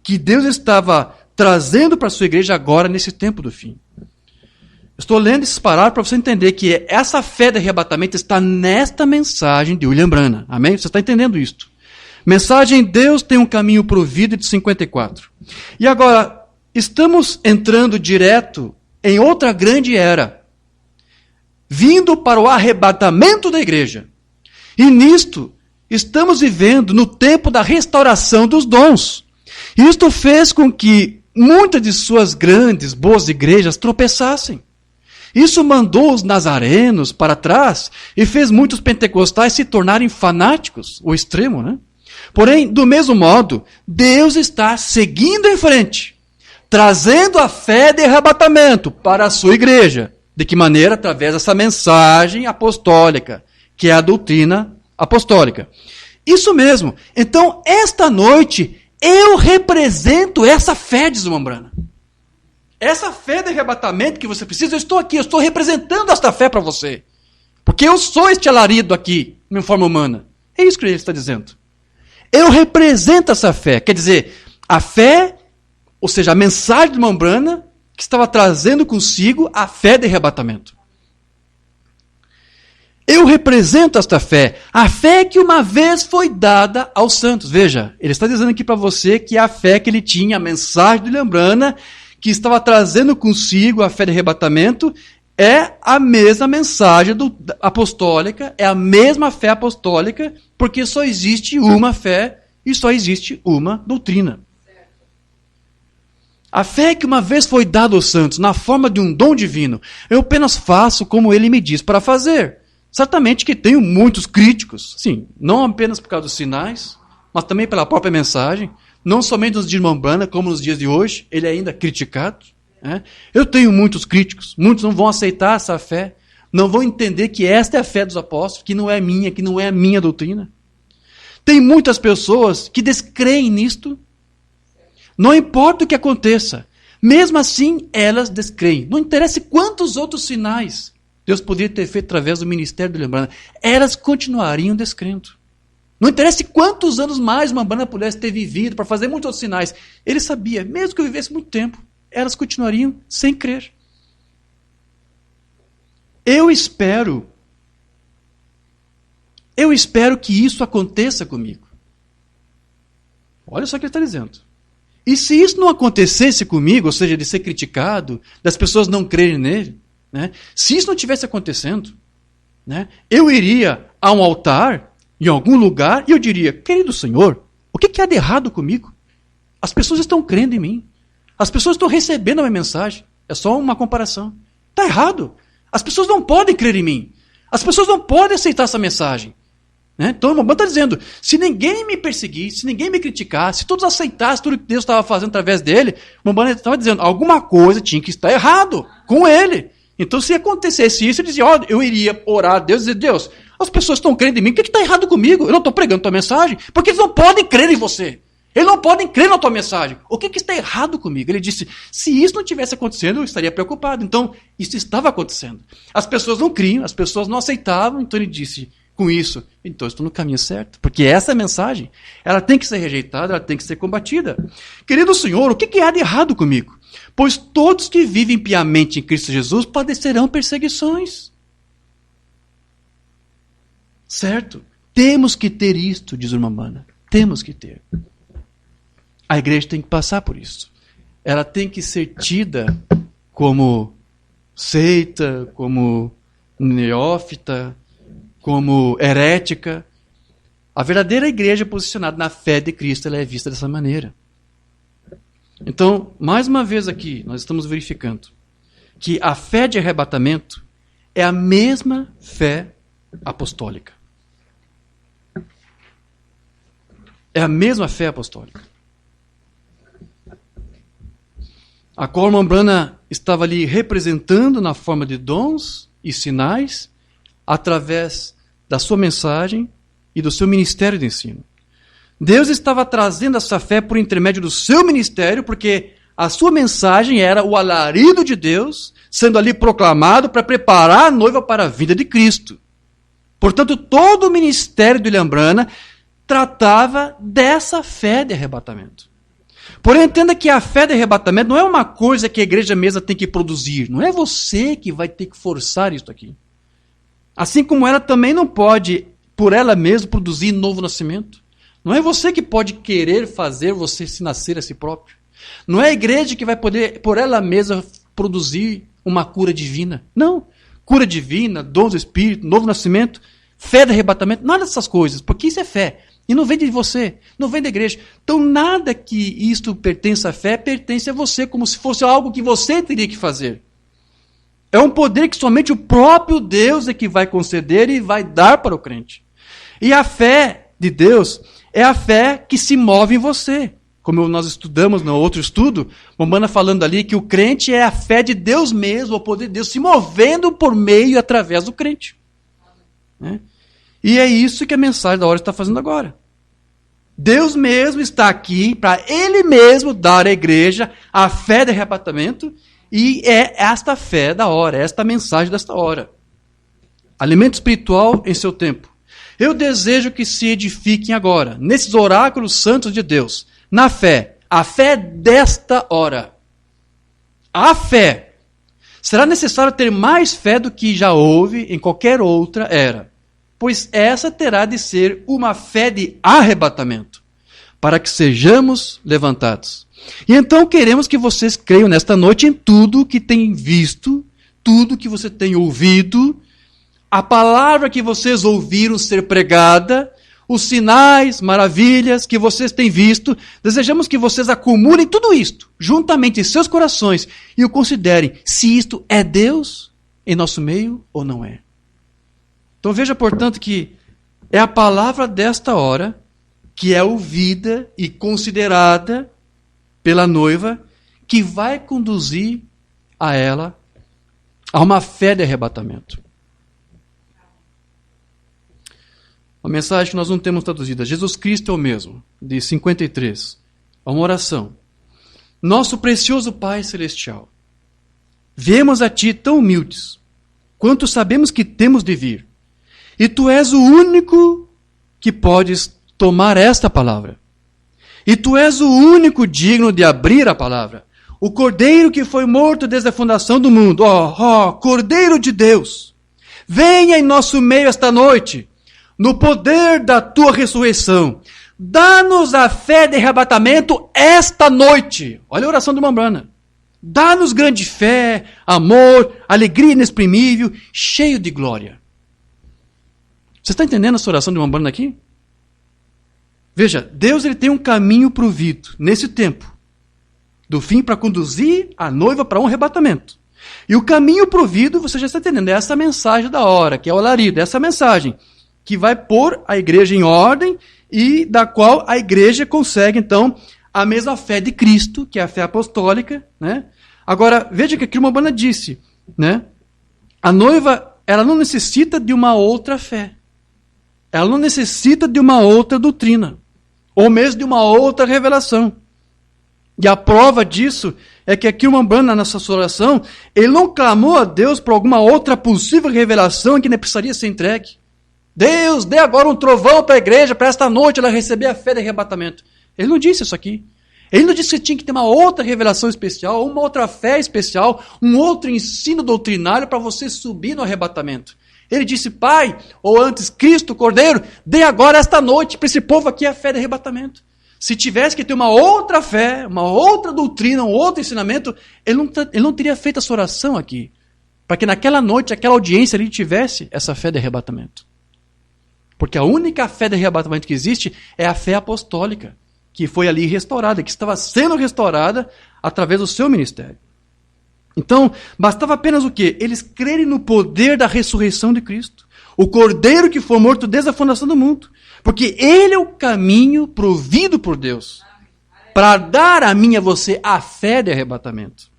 que Deus estava trazendo para a sua igreja agora, nesse tempo do fim. Estou lendo esses parágrafos para você entender que essa fé de arrebatamento está nesta mensagem de William Branham. Amém? Você está entendendo isto? Mensagem Deus tem um caminho provido de 54. E agora, estamos entrando direto em outra grande era, vindo para o arrebatamento da igreja. E nisto, estamos vivendo no tempo da restauração dos dons. Isto fez com que muitas de suas grandes, boas igrejas tropeçassem. Isso mandou os nazarenos para trás e fez muitos pentecostais se tornarem fanáticos, o extremo, né? Porém, do mesmo modo, Deus está seguindo em frente, trazendo a fé de arrebatamento para a sua igreja. De que maneira? Através dessa mensagem apostólica, que é a doutrina apostólica. Isso mesmo. Então, esta noite, eu represento essa fé, diz o Mambrana. Essa fé de arrebatamento que você precisa, eu estou aqui, eu estou representando esta fé para você. Porque eu sou este alarido aqui, em forma humana. É isso que ele está dizendo. Eu represento essa fé. Quer dizer, a fé, ou seja, a mensagem de Mambrana, que estava trazendo consigo a fé de arrebatamento. Eu represento esta fé. A fé que uma vez foi dada aos santos. Veja, ele está dizendo aqui para você que a fé que ele tinha, a mensagem de Mambrana, que estava trazendo consigo a fé de arrebatamento, é a mesma mensagem apostólica, é a mesma fé apostólica, porque só existe uma fé e só existe uma doutrina. A fé que uma vez foi dada aos santos, na forma de um dom divino, eu apenas faço como ele me diz para fazer. Certamente que tenho muitos críticos, sim, não apenas por causa dos sinais, mas também pela própria mensagem, não somente nos dias de Mambrana, como nos dias de hoje, ele é ainda criticado. Eu tenho muitos críticos, muitos não vão aceitar essa fé, não vão entender que esta é a fé dos apóstolos, que não é minha, que não é a minha doutrina. Tem muitas pessoas que descreem nisto, não importa o que aconteça, mesmo assim elas descreem. Não interessa quantos outros sinais Deus poderia ter feito através do ministério do Mambrana, elas continuariam descrendo. Não interessa quantos anos mais Mambrana pudesse ter vivido para fazer muitos outros sinais, ele sabia, mesmo que eu vivesse muito tempo, elas continuariam sem crer. Eu espero que isso aconteça comigo. Olha só o que ele está dizendo. E se isso não acontecesse comigo, ou seja, de ser criticado, das pessoas não crerem nele, né? Se isso não estivesse acontecendo, né, eu iria a um altar, em algum lugar, e eu diria, querido Senhor, o que há de errado comigo? As pessoas estão crendo em mim. As pessoas estão recebendo a minha mensagem. É só uma comparação. Está errado. As pessoas não podem crer em mim. As pessoas não podem aceitar essa mensagem. Né? Então o Mambrana está dizendo, se ninguém me perseguisse, se ninguém me criticasse, se todos aceitassem tudo que Deus estava fazendo através dele, o Mambrana estava dizendo, alguma coisa tinha que estar errado com ele. Então, se acontecesse isso, ele dizia, eu iria orar a Deus e dizer, Deus, as pessoas estão crendo em mim, o que está errado comigo? Eu não estou pregando tua mensagem, porque eles não podem crer em você. Eles não podem crer na tua mensagem. O que está errado comigo? Ele disse, se isso não tivesse acontecendo, eu estaria preocupado. Então, isso estava acontecendo. As pessoas não criam, as pessoas não aceitavam, então ele disse, com isso, então eu estou no caminho certo. Porque essa mensagem, ela tem que ser rejeitada, ela tem que ser combatida. Querido Senhor, o que há de errado comigo? Pois todos que vivem piamente em Cristo Jesus padecerão perseguições. Certo? Temos que ter isto, diz uma mana. Temos que ter. A igreja tem que passar por isso. Ela tem que ser tida como seita, como neófita, como herética. A verdadeira igreja posicionada na fé de Cristo, ela é vista dessa maneira. Então, mais uma vez aqui, nós estamos verificando que a fé de arrebatamento é a mesma fé apostólica. É a mesma fé apostólica. A Corman Brana estava ali representando na forma de dons e sinais através da sua mensagem e do seu ministério de ensino. Deus estava trazendo essa fé por intermédio do seu ministério, porque a sua mensagem era o alarido de Deus, sendo ali proclamado para preparar a noiva para a vinda de Cristo. Portanto, todo o ministério de William Branham tratava dessa fé de arrebatamento. Porém, entenda que a fé de arrebatamento não é uma coisa que a igreja mesma tem que produzir. Não é você que vai ter que forçar isso aqui. Assim como ela também não pode, por ela mesma, produzir novo nascimento. Não é você que pode querer fazer você se nascer a si próprio. Não é a igreja que vai poder, por ela mesma, produzir uma cura divina. Não. Cura divina, dons do Espírito, novo nascimento, fé de arrebatamento, nada dessas coisas, porque isso é fé. E não vem de você, não vem da igreja. Então nada que isto pertence à fé, pertence a você, como se fosse algo que você teria que fazer. É um poder que somente o próprio Deus é que vai conceder e vai dar para o crente. E a fé de Deus é a fé que se move em você. Como nós estudamos no outro estudo, Momana falando ali que o crente é a fé de Deus mesmo, o poder de Deus se movendo por meio e através do crente. Né? E é isso que a mensagem da hora está fazendo agora. Deus mesmo está aqui para Ele mesmo dar à igreja a fé de arrebatamento, e é esta fé da hora, é esta mensagem desta hora. Alimento espiritual em seu tempo. Eu desejo que se edifiquem agora, nesses oráculos santos de Deus, na fé, a fé desta hora. A fé. Será necessário ter mais fé do que já houve em qualquer outra era, pois essa terá de ser uma fé de arrebatamento, para que sejamos levantados. E então queremos que vocês creiam nesta noite em tudo que têm visto, tudo que você tem ouvido, a palavra que vocês ouviram ser pregada, os sinais, maravilhas que vocês têm visto. Desejamos que vocês acumulem tudo isto, juntamente em seus corações, e o considerem se isto é Deus em nosso meio ou não é. Então veja, portanto, que é a palavra desta hora que é ouvida e considerada pela noiva que vai conduzir a ela a uma fé de arrebatamento. A mensagem que nós não temos traduzida, Jesus Cristo é o mesmo, de 53. É uma oração. Nosso precioso Pai Celestial, viemos a Ti tão humildes, quanto sabemos que temos de vir. E Tu és o único que podes tomar esta palavra. E Tu és o único digno de abrir a palavra. O Cordeiro que foi morto desde a fundação do mundo. Cordeiro de Deus, venha em nosso meio esta noite, no poder da Tua ressurreição. Dá-nos a fé de arrebatamento esta noite. Olha a oração do Mambrana. Dá-nos grande fé, amor, alegria inexprimível, cheio de glória. Você está entendendo essa oração de Mambrana aqui? Veja, Deus ele tem um caminho provido nesse tempo, do fim para conduzir a noiva para um arrebatamento. E o caminho provido, você já está entendendo, é essa mensagem da hora, que é o alarido, é essa mensagem que vai pôr a igreja em ordem e da qual a igreja consegue, então, a mesma fé de Cristo, que é a fé apostólica. Né? Agora, veja que aqui o Mambrana disse, né? A noiva, ela não necessita de uma outra fé. Ela não necessita de uma outra doutrina. Ou mesmo de uma outra revelação. E a prova disso é que aqui o Umbanda, nessa sua oração, ele não clamou a Deus por alguma outra possível revelação que nem precisaria ser entregue. Deus, dê agora um trovão para a igreja, para esta noite ela receber a fé de arrebatamento. Ele não disse isso aqui. Ele não disse que tinha que ter uma outra revelação especial, uma outra fé especial, um outro ensino doutrinário para você subir no arrebatamento. Ele disse, Pai, ou antes, Cristo, Cordeiro, dê agora esta noite para esse povo aqui a fé de arrebatamento. Se tivesse que ter uma outra fé, uma outra doutrina, um outro ensinamento, ele não teria feito essa oração aqui. Para que naquela noite, aquela audiência ali tivesse essa fé de arrebatamento. Porque a única fé de arrebatamento que existe é a fé apostólica, que foi ali restaurada, que estava sendo restaurada através do seu ministério. Então, bastava apenas o quê? Eles crerem no poder da ressurreição de Cristo. O Cordeiro que foi morto desde a fundação do mundo. Porque ele é o caminho provido por Deus para dar a mim e a você a fé de arrebatamento.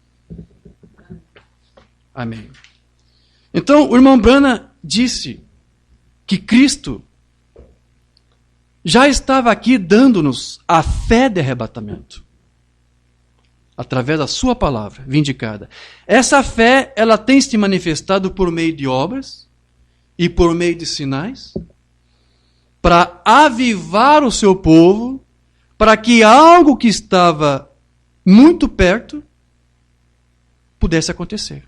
Amém. Então, o irmão Branham disse que Cristo já estava aqui dando-nos a fé de arrebatamento. Através da sua palavra vindicada. Essa fé, ela tem se manifestado por meio de obras e por meio de sinais, para avivar o seu povo, para que algo que estava muito perto pudesse acontecer.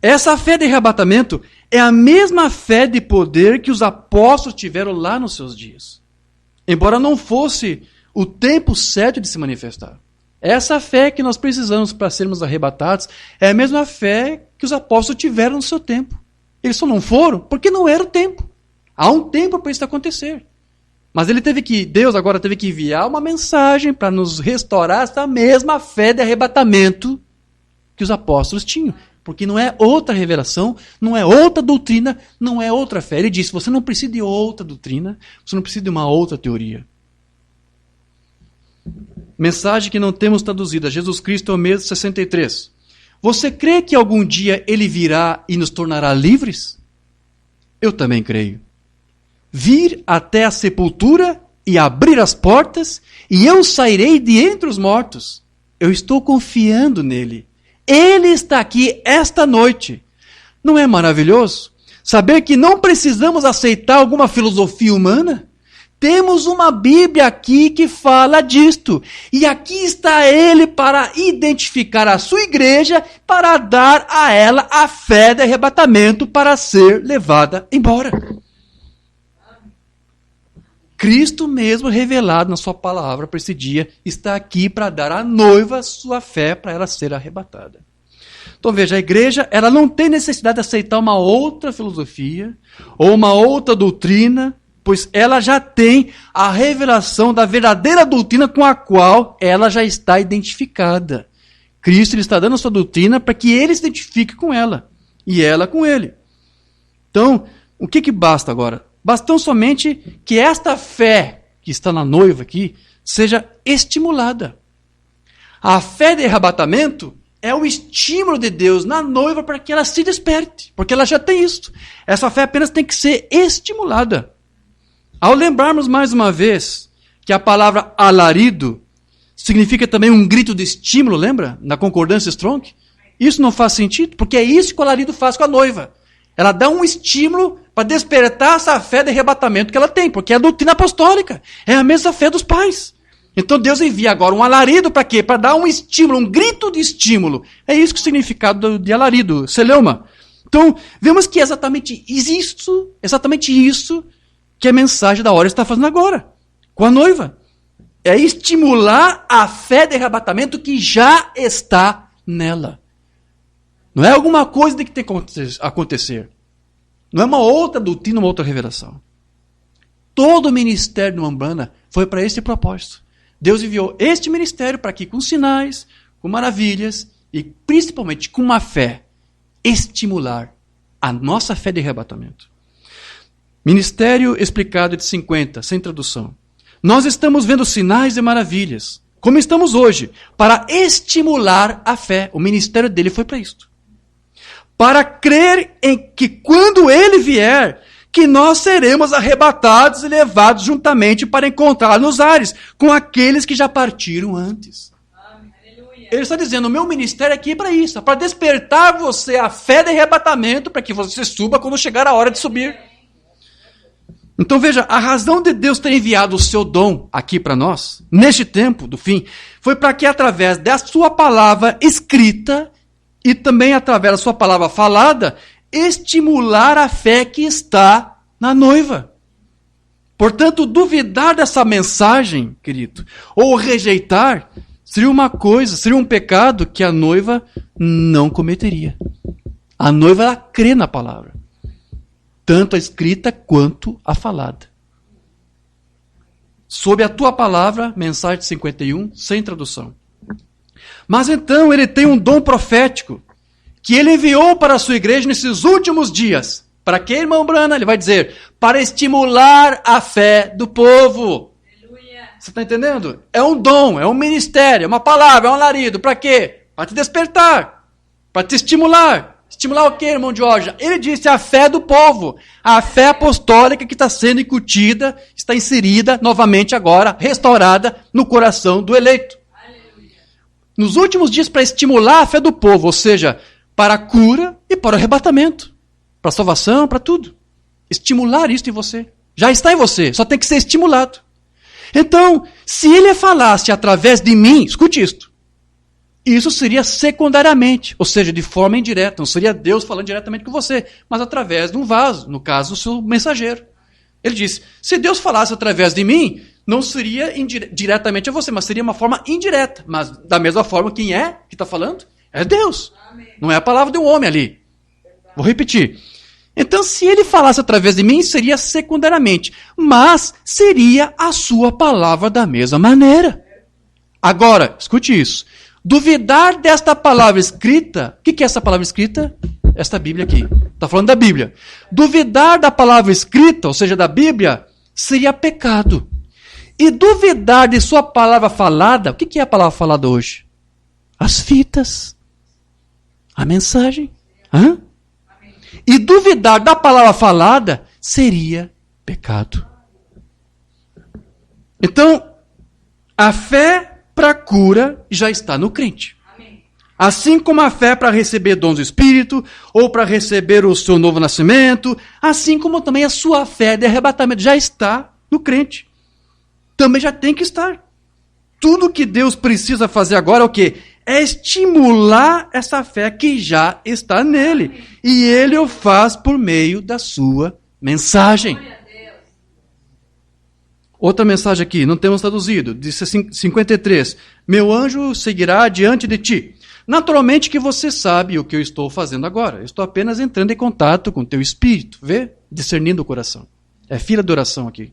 Essa fé de arrebatamento é a mesma fé de poder que os apóstolos tiveram lá nos seus dias. Embora não fosse o tempo certo de se manifestar. Essa fé que nós precisamos para sermos arrebatados é a mesma fé que os apóstolos tiveram no seu tempo. Eles só não foram porque não era o tempo. Há um tempo para isso acontecer. Mas Deus agora teve que enviar uma mensagem para nos restaurar essa mesma fé de arrebatamento que os apóstolos tinham. Porque não é outra revelação, não é outra doutrina, não é outra fé. Ele disse, você não precisa de outra doutrina, você não precisa de uma outra teoria. Mensagem que não temos traduzida. Jesus Cristo é o mesmo, 63. Você crê que algum dia Ele virá e nos tornará livres? Eu também creio. Vir até a sepultura e abrir as portas, e eu sairei de entre os mortos. Eu estou confiando nele. Ele está aqui esta noite. Não é maravilhoso? Saber que não precisamos aceitar alguma filosofia humana? Temos uma Bíblia aqui que fala disto. E aqui está ele para identificar a sua igreja, para dar a ela a fé de arrebatamento para ser levada embora. Cristo mesmo revelado na sua palavra para esse dia, está aqui para dar à noiva sua fé para ela ser arrebatada. Então veja, a igreja ela não tem necessidade de aceitar uma outra filosofia ou uma outra doutrina, pois ela já tem a revelação da verdadeira doutrina com a qual ela já está identificada. Cristo ele está dando a sua doutrina para que ele se identifique com ela e ela com ele. Então, o que basta agora? Basta somente que esta fé que está na noiva aqui seja estimulada. A fé de arrebatamento é o estímulo de Deus na noiva para que ela se desperte, porque ela já tem isso. Essa fé apenas tem que ser estimulada. Ao lembrarmos mais uma vez que a palavra alarido significa também um grito de estímulo, lembra? Na concordância Strong. Isso não faz sentido, porque é isso que o alarido faz com a noiva. Ela dá um estímulo para despertar essa fé de arrebatamento que ela tem, porque é a doutrina apostólica, é a mesma fé dos pais. Então Deus envia agora um alarido para quê? Para dar um estímulo, um grito de estímulo. É isso que é o significado de alarido, celeuma. Então, vemos que é exatamente isso que a mensagem da hora está fazendo agora, com a noiva. É estimular a fé de arrebatamento que já está nela. Não é alguma coisa que tem que acontecer. Não é uma outra doutrina, uma outra revelação. Todo o ministério do Umbanda foi para esse propósito. Deus enviou este ministério para que, com sinais, com maravilhas e principalmente com uma fé, estimular a nossa fé de arrebatamento. Ministério explicado de 50, sem tradução. Nós estamos vendo sinais e maravilhas, como estamos hoje, para estimular a fé. O ministério dele foi para isto. para crer em que quando ele vier, que nós seremos arrebatados e levados juntamente para encontrar nos ares com aqueles que já partiram antes. Ele está dizendo, o meu ministério é aqui para isso, para despertar você a fé de arrebatamento, para que você suba quando chegar a hora de subir. Então veja, a razão de Deus ter enviado o seu dom aqui para nós, neste tempo do fim, foi para que através da sua palavra escrita e também através da sua palavra falada, estimular a fé que está na noiva. Portanto, duvidar dessa mensagem, querido, ou rejeitar, seria um pecado que a noiva não cometeria. A noiva, ela crê na palavra, tanto a escrita quanto a falada. Sob a tua palavra, mensagem 51, sem tradução. Mas então ele tem um dom profético, que ele enviou para a sua igreja nesses últimos dias. Para quê, irmão Brana? Ele vai dizer, para estimular a fé do povo. Você está entendendo? É um dom, é um ministério, é uma palavra, é um alarido. Para quê? Para te despertar, para te estimular. Estimular o quê, irmão Jorge? Ele disse a fé do povo, a fé apostólica que está sendo incutida, está inserida novamente agora, restaurada no coração do eleito. Aleluia. Nos últimos dias, para estimular a fé do povo, ou seja, para a cura e para o arrebatamento, para a salvação, para tudo. Estimular isso em você. Já está em você, só tem que ser estimulado. Então, se ele falasse através de mim, escute isto, isso seria secundariamente, ou seja, de forma indireta, não seria Deus falando diretamente com você, mas através de um vaso, no caso, o seu mensageiro. Ele disse, se Deus falasse através de mim, não seria diretamente a você, mas seria uma forma indireta. Mas da mesma forma, quem é que está falando? É Deus. Amém. Não é a palavra de um homem ali. Vou repetir. Então, se ele falasse através de mim, seria secundariamente, mas seria a sua palavra da mesma maneira. Agora, escute isso. Duvidar desta palavra escrita, o que é essa palavra escrita? Esta Bíblia aqui. Está falando da Bíblia. Duvidar da palavra escrita, ou seja, da Bíblia, seria pecado. E duvidar de sua palavra falada, o que é a palavra falada hoje? As fitas. A mensagem. Hã? E duvidar da palavra falada seria pecado. Então, a fé para a cura já está no crente. Amém. Assim como a fé para receber dons do Espírito, ou para receber o seu novo nascimento, assim como também a sua fé de arrebatamento já está no crente. Também já tem que estar. Tudo que Deus precisa fazer agora é o quê? É estimular essa fé que já está nele. E ele o faz por meio da sua mensagem. Outra mensagem aqui, não temos traduzido, disse 53. Meu anjo seguirá diante de ti. Naturalmente que você sabe o que eu estou fazendo agora. Eu estou apenas entrando em contato com o teu espírito, vê? Discernindo o coração. É fila de oração aqui.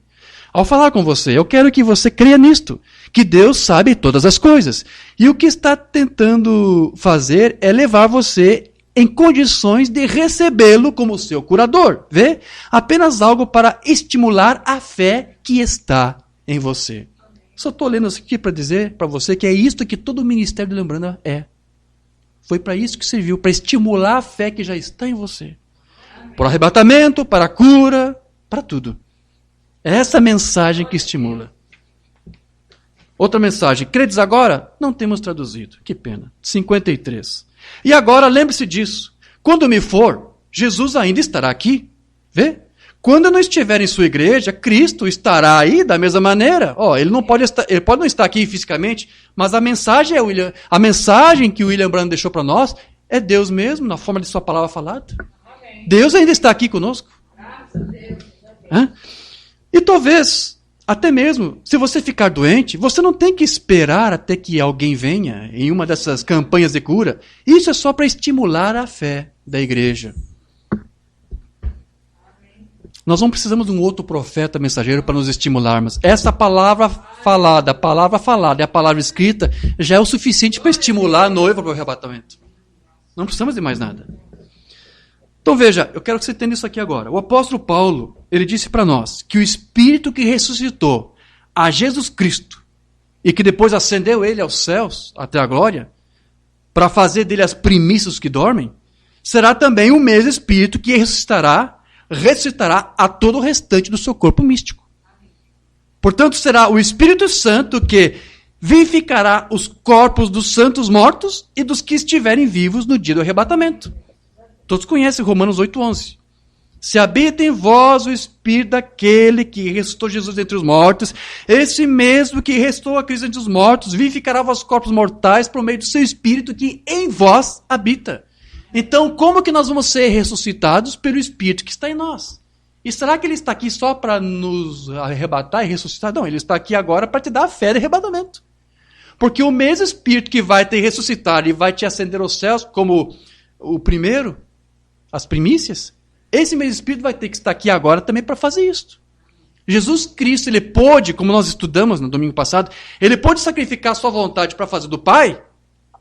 Ao falar com você, eu quero que você creia nisto, que Deus sabe todas as coisas. E o que está tentando fazer é levar você em condições de recebê-lo como seu curador. Vê? Apenas algo para estimular a fé que está em você. Só estou lendo isso aqui para dizer para você que é isto que todo o ministério de Lembrando é. Foi para isso que serviu, para estimular a fé que já está em você. Para o arrebatamento, para a cura, para tudo. É essa mensagem que estimula. Outra mensagem. Credes agora? Não temos traduzido. Que pena. 53. E agora, lembre-se disso. Quando me for, Jesus ainda estará aqui. Vê? Quando eu não estiver em sua igreja, Cristo estará aí da mesma maneira. Ele pode não estar aqui fisicamente, mas a mensagem que o William Branham deixou para nós é Deus mesmo, na forma de sua palavra falada. Amém. Deus ainda está aqui conosco. Graças a Deus. E talvez, até mesmo, se você ficar doente, você não tem que esperar até que alguém venha em uma dessas campanhas de cura. Isso é só para estimular a fé da igreja. Nós não precisamos de um outro profeta mensageiro para nos estimularmos. Essa palavra falada e a palavra escrita já é o suficiente para estimular a noiva para o arrebatamento. Não precisamos de mais nada. Então veja, eu quero que você entenda isso aqui agora. O apóstolo Paulo, ele disse para nós que o Espírito que ressuscitou a Jesus Cristo e que depois ascendeu ele aos céus, até a glória, para fazer dele as primícias que dormem, será também o mesmo Espírito que ressuscitará a todo o restante do seu corpo místico. Portanto, será o Espírito Santo que vivificará os corpos dos santos mortos e dos que estiverem vivos no dia do arrebatamento. Todos conhecem Romanos 8:11. Se habita em vós o Espírito daquele que ressuscitou Jesus entre os mortos, esse mesmo que ressuscitou a Cristo entre os mortos, vivificará vossos corpos mortais por meio do seu Espírito que em vós habita. Então, como que nós vamos ser ressuscitados pelo Espírito que está em nós? E será que ele está aqui só para nos arrebatar e ressuscitar? Não, ele está aqui agora para te dar a fé de arrebatamento. Porque o mesmo Espírito que vai te ressuscitar e vai te ascender aos céus, como o primeiro, as primícias, esse mesmo Espírito vai ter que estar aqui agora também para fazer isso. Jesus Cristo, ele pôde, como nós estudamos no domingo passado, ele pôde sacrificar a sua vontade para fazer do Pai,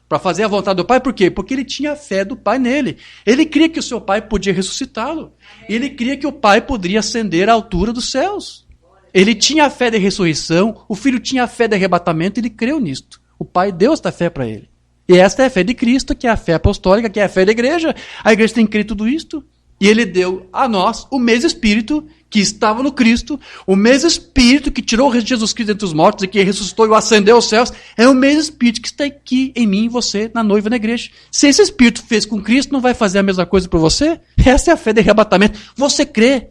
para fazer a vontade do Pai, por quê? Porque ele tinha a fé do Pai nele. Ele cria que o seu Pai podia ressuscitá-lo. Ele cria que o Pai poderia ascender à altura dos céus. Ele tinha a fé de ressurreição, o Filho tinha a fé de arrebatamento, ele creu nisto. O Pai deu esta fé para ele. E esta é a fé de Cristo, que é a fé apostólica, que é a fé da igreja. A igreja tem que crer tudo isto. E ele deu a nós o mesmo Espírito que estava no Cristo, o mesmo Espírito que tirou Jesus Cristo dentre os mortos e que ressuscitou e o ascendeu aos céus, é o mesmo Espírito que está aqui em mim e você, na noiva, na igreja. Se esse Espírito fez com Cristo, não vai fazer a mesma coisa para você? Essa é a fé de arrebatamento. Você crê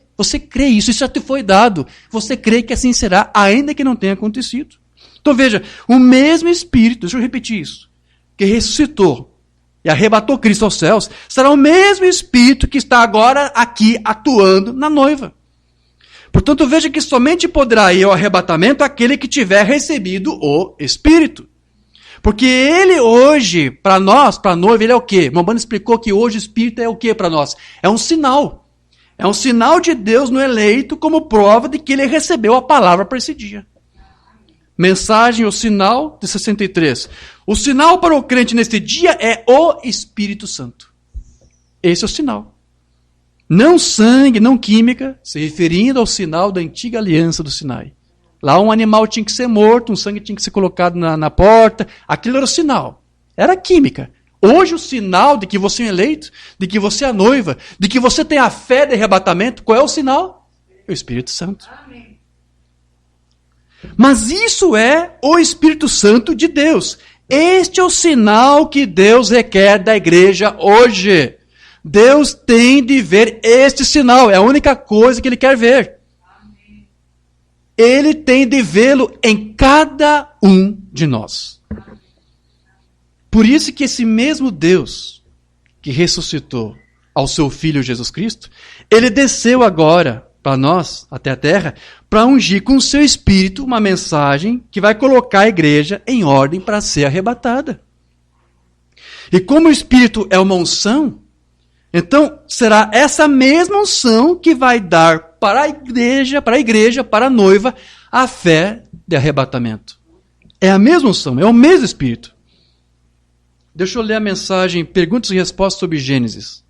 isso já te foi dado. Você crê que assim será, ainda que não tenha acontecido. Então veja, o mesmo Espírito, deixa eu repetir isso, que ressuscitou e arrebatou Cristo aos céus, será o mesmo Espírito que está agora aqui atuando na noiva. Portanto, veja que somente poderá ir ao arrebatamento aquele que tiver recebido o Espírito. Porque ele hoje, para nós, para a noiva, ele é o quê? Mamãe explicou que hoje o Espírito é o quê para nós? É um sinal. É um sinal de Deus no eleito como prova de que ele recebeu a palavra para esse dia. Mensagem, o sinal de 63. O sinal para o crente neste dia é o Espírito Santo. Esse é o sinal. Não sangue, não química, se referindo ao sinal da antiga aliança do Sinai. Lá um animal tinha que ser morto, um sangue tinha que ser colocado na porta. Aquilo era o sinal. Era química. Hoje o sinal de que você é eleito, de que você é a noiva, de que você tem a fé de arrebatamento, qual é o sinal? É o Espírito Santo. Amém. Mas isso é o Espírito Santo de Deus. Este é o sinal que Deus requer da igreja hoje. Deus tem de ver este sinal. É a única coisa que Ele quer ver. Amém. Ele tem de vê-lo em cada um de nós. Por isso que esse mesmo Deus que ressuscitou ao seu Filho Jesus Cristo, Ele desceu agora para nós, até a terra, para ungir com o seu Espírito uma mensagem que vai colocar a igreja em ordem para ser arrebatada. E como o Espírito é uma unção, então será essa mesma unção que vai dar para a igreja, para a noiva, a fé de arrebatamento. É a mesma unção, é o mesmo Espírito. Deixa eu ler a mensagem Perguntas e Respostas sobre Gênesis,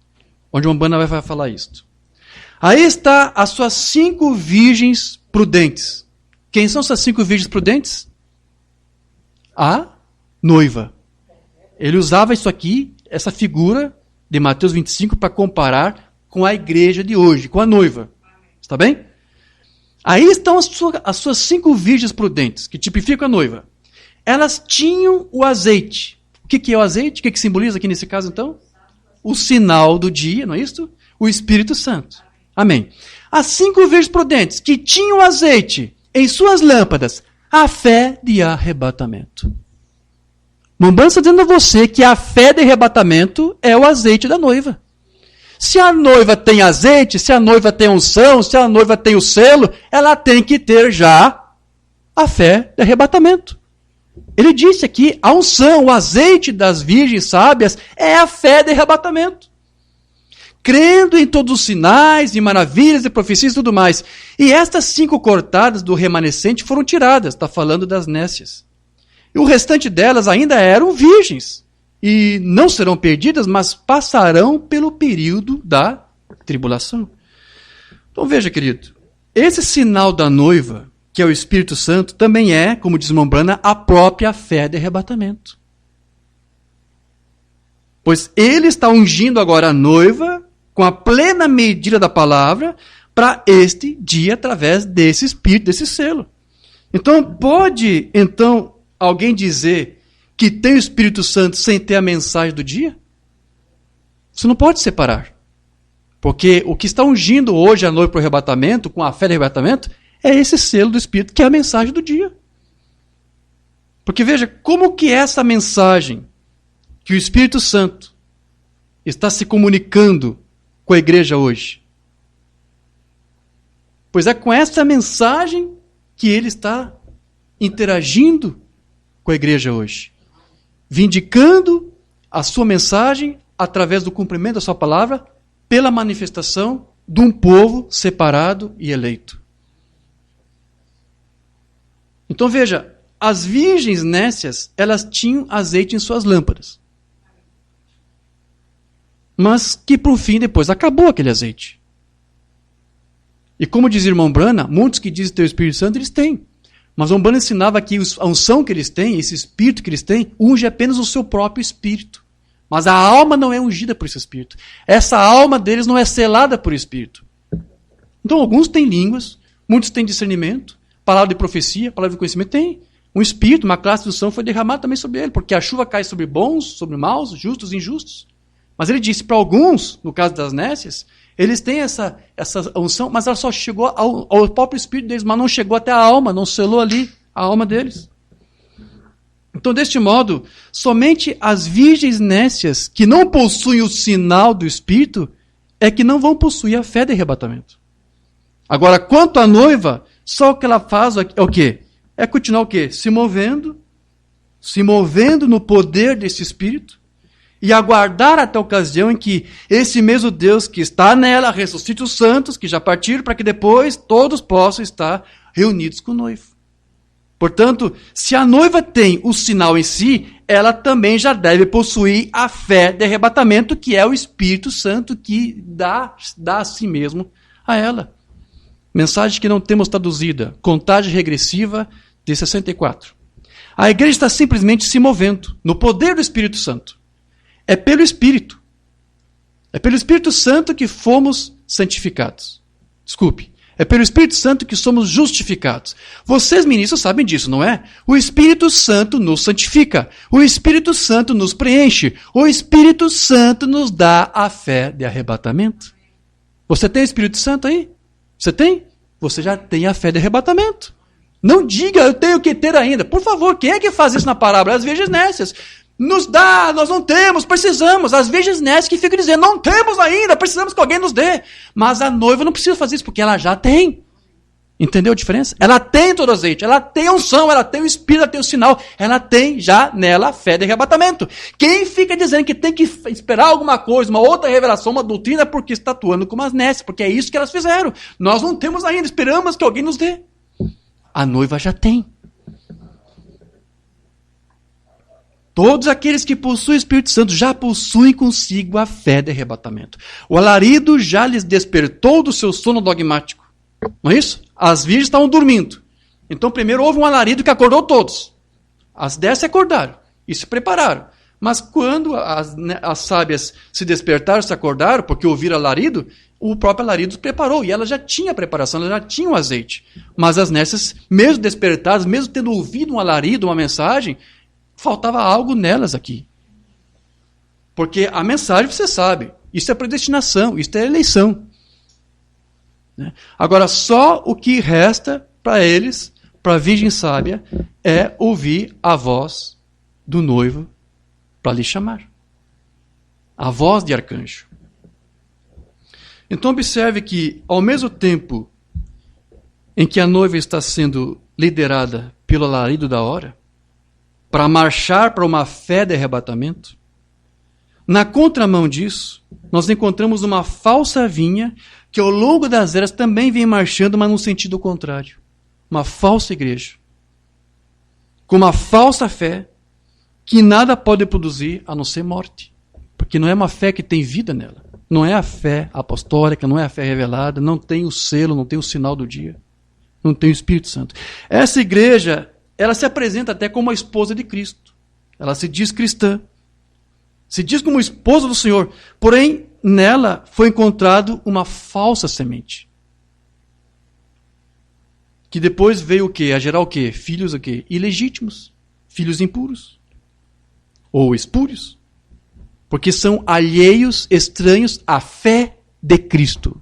onde Umbanda vai falar isto. Aí está as suas 5 virgens prudentes. Quem são essas 5 virgens prudentes? A noiva. Ele usava isso aqui, essa figura de Mateus 25, para comparar com a igreja de hoje, com a noiva. Está bem? Aí estão as suas 5 virgens prudentes, que tipificam a noiva. Elas tinham o azeite. O que é o azeite? O que simboliza aqui nesse caso, então? O sinal do dia, não é isso? O Espírito Santo. Amém. As 5 virgens prudentes que tinham azeite em suas lâmpadas, a fé de arrebatamento. Umbanda está dizendo a você que a fé de arrebatamento é o azeite da noiva. Se a noiva tem azeite, se a noiva tem unção, se a noiva tem o selo, ela tem que ter já a fé de arrebatamento. Ele disse aqui, a unção, o azeite das virgens sábias é a fé de arrebatamento. Crendo em todos os sinais e maravilhas e profecias e tudo mais. E estas 5 cortadas do remanescente foram tiradas. Está falando das nécias. E o restante delas ainda eram virgens. E não serão perdidas, mas passarão pelo período da tribulação. Então veja, querido. Esse sinal da noiva, que é o Espírito Santo, também é, como diz Umbanda, a própria fé de arrebatamento. Pois ele está ungindo agora a noiva com a plena medida da palavra para este dia através desse Espírito, desse selo. Então, pode alguém dizer que tem o Espírito Santo sem ter a mensagem do dia? Você não pode separar. Porque o que está ungindo hoje a noiva para o arrebatamento, com a fé do arrebatamento, é esse selo do Espírito, que é a mensagem do dia. Porque veja, como que essa mensagem que o Espírito Santo está se comunicando com a igreja hoje? Pois é com essa mensagem que ele está interagindo com a igreja hoje. Vindicando a sua mensagem através do cumprimento da sua palavra pela manifestação de um povo separado e eleito. Então veja, as virgens nécias, elas tinham azeite em suas lâmpadas. Mas que por fim depois acabou aquele azeite. E como diz o irmão Brana, muitos que dizem ter o Espírito Santo, eles têm. Mas o Brana ensinava que a unção que eles têm, esse Espírito que eles têm, unge apenas o seu próprio Espírito. Mas a alma não é ungida por esse Espírito. Essa alma deles não é selada por Espírito. Então alguns têm línguas, muitos têm discernimento, palavra de profecia, palavra de conhecimento, tem. Um Espírito, uma classe de unção foi derramada também sobre ele, porque a chuva cai sobre bons, sobre maus, justos e injustos. Mas ele disse para alguns, no caso das nécias, eles têm essa unção, mas ela só chegou ao próprio Espírito deles, mas não chegou até a alma, não selou ali a alma deles. Então, deste modo, somente as virgens nécias que não possuem o sinal do Espírito é que não vão possuir a fé de arrebatamento. Agora, quanto à noiva, só o que ela faz é o quê? É continuar o quê? Se movendo no poder desse Espírito e aguardar até a ocasião em que esse mesmo Deus que está nela ressuscite os santos que já partiram para que depois todos possam estar reunidos com o noivo. Portanto, se a noiva tem o sinal em si, ela também já deve possuir a fé de arrebatamento, que é o Espírito Santo que dá a si mesmo a ela. Mensagem que não temos traduzida. Contagem regressiva de 64. A igreja está simplesmente se movendo no poder do Espírito Santo. É pelo Espírito. É pelo Espírito Santo que fomos santificados. Desculpe. É pelo Espírito Santo que somos justificados. Vocês, ministros, sabem disso, não é? O Espírito Santo nos santifica. O Espírito Santo nos preenche. O Espírito Santo nos dá a fé de arrebatamento. Você tem o Espírito Santo aí? Você tem? Você já tem a fé de arrebatamento. Não diga, eu tenho que ter ainda. Por favor, quem é que faz isso na parábola? As virgens nécias. Nos dá, nós não temos, precisamos. As virgens nécias que ficam dizendo, não temos ainda, precisamos que alguém nos dê. Mas a noiva não precisa fazer isso, porque ela já tem. Entendeu a diferença? Ela tem todo o azeite, ela tem a unção, ela tem o Espírito, ela tem o sinal, ela tem já nela a fé de arrebatamento. Quem fica dizendo que tem que esperar alguma coisa, uma outra revelação, uma doutrina, porque está atuando como as nécias, porque é isso que elas fizeram. Nós não temos ainda, esperamos que alguém nos dê. A noiva já tem. Todos aqueles que possuem o Espírito Santo já possuem consigo a fé de arrebatamento. O alarido já lhes despertou do seu sono dogmático. Não é isso? As virgens estavam dormindo. Então primeiro houve um alarido que acordou todos. As 10 se acordaram e se prepararam. Mas quando as sábias se despertaram, se acordaram, porque ouviram alarido, o próprio alarido se preparou. E ela já tinha preparação, ela já tinha o azeite. Mas as nécias, mesmo despertadas, mesmo tendo ouvido um alarido, uma mensagem, faltava algo nelas aqui. Porque a mensagem, você sabe, isso é predestinação, isso é eleição. Agora, só o que resta para eles, para a Virgem Sábia, é ouvir a voz do noivo para lhe chamar. A voz de arcanjo. Então, observe que, ao mesmo tempo em que a noiva está sendo liderada pelo alarido da hora, para marchar para uma fé de arrebatamento, na contramão disso, nós encontramos uma falsa vinha que ao longo das eras também vem marchando, mas no sentido contrário. Uma falsa igreja, com uma falsa fé, que nada pode produzir a não ser morte. Porque não é uma fé que tem vida nela. Não é a fé apostólica, não é a fé revelada, não tem o selo, não tem o sinal do dia. Não tem o Espírito Santo. Essa igreja, ela se apresenta até como a esposa de Cristo. Ela se diz cristã. Se diz como esposa do Senhor, porém nela foi encontrado uma falsa semente. Que depois veio o quê? A gerar o quê? Filhos o quê? Ilegítimos. Filhos impuros. Ou espúrios. Porque são alheios, estranhos à fé de Cristo.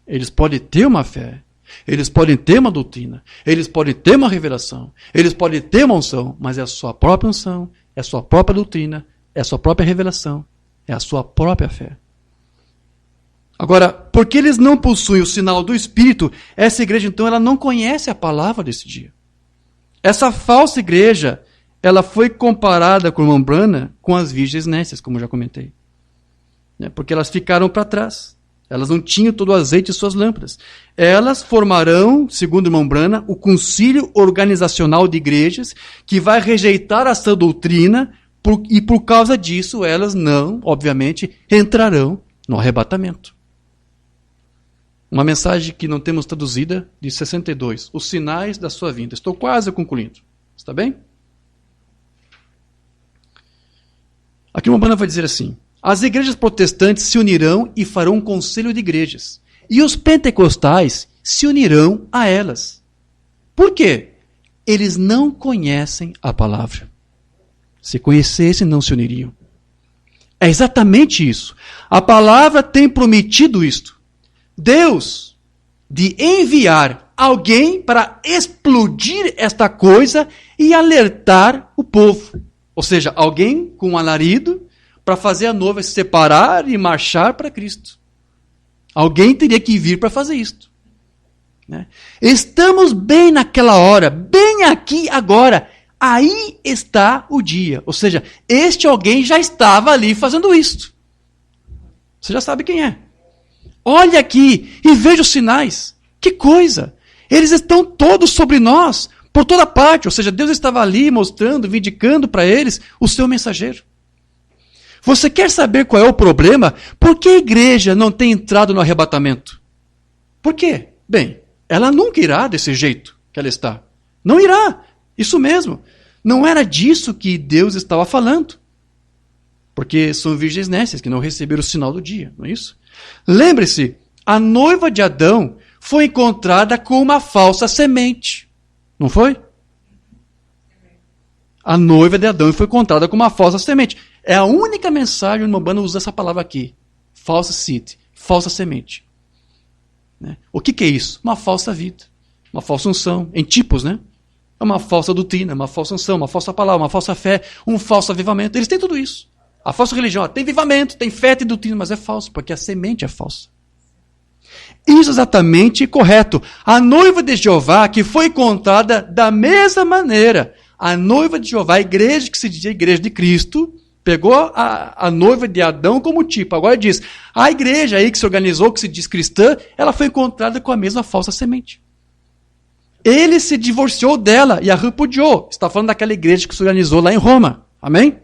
Eles podem ter uma fé. Eles podem ter uma doutrina. Eles podem ter uma revelação. Eles podem ter uma unção. Mas é a sua própria unção. É a sua própria doutrina. É a sua própria revelação. É a sua própria fé. Agora, porque eles não possuem o sinal do Espírito, essa igreja, então, ela não conhece a palavra desse dia. Essa falsa igreja, ela foi comparada com a irmã Branham com as virgens nécias, como eu já comentei. Porque elas ficaram para trás. Elas não tinham todo o azeite em suas lâmpadas. Elas formarão, segundo o irmão Branham, o concílio organizacional de igrejas que vai rejeitar a sã doutrina e por causa disso elas não, obviamente, entrarão no arrebatamento. Uma mensagem que não temos traduzida, de 62. Os sinais da sua vinda. Estou quase concluindo. Está bem? Aqui uma banda vai dizer assim: as igrejas protestantes se unirão e farão um conselho de igrejas. E os pentecostais se unirão a elas. Por quê? Eles não conhecem a palavra. Se conhecessem, não se uniriam. É exatamente isso. A palavra tem prometido isto. Deus, de enviar alguém para explodir esta coisa e alertar o povo. Ou seja, alguém com um alarido para fazer a noiva se separar e marchar para Cristo. Alguém teria que vir para fazer isto. Né? Estamos bem naquela hora, bem aqui agora. Aí está o dia. Ou seja, este alguém já estava ali fazendo isto. Você já sabe quem é. Olha aqui e veja os sinais. Que coisa! Eles estão todos sobre nós, por toda parte. Ou seja, Deus estava ali mostrando, vindicando para eles o seu mensageiro. Você quer saber qual é o problema? Por que a igreja não tem entrado no arrebatamento? Por quê? Bem, ela nunca irá desse jeito que ela está. Não irá. Isso mesmo. Não era disso que Deus estava falando. Porque são virgens nécias que não receberam o sinal do dia, não é isso? Lembre-se, a noiva de Adão foi encontrada com uma falsa semente. Não foi? A noiva de Adão foi encontrada com uma falsa semente. É a única mensagem onde o Umbanda usa essa palavra aqui. Falsa seed, falsa semente. Né? O que é isso? Uma falsa vida. Uma falsa unção. Em tipos, né? É uma falsa doutrina, uma falsa unção, uma falsa palavra, uma falsa fé, um falso avivamento. Eles têm tudo isso. A falsa religião tem avivamento, tem fé, tem doutrina, mas é falso, porque a semente é falsa. Isso é exatamente correto. A noiva de Jeová, que foi encontrada da mesma maneira. A noiva de Jeová, a igreja que se dizia igreja de Cristo, pegou a noiva de Adão como tipo. Agora diz, a igreja aí que se organizou, que se diz cristã, ela foi encontrada com a mesma falsa semente. Ele se divorciou dela e a repudiou. Está falando daquela igreja que se organizou lá em Roma. Amém?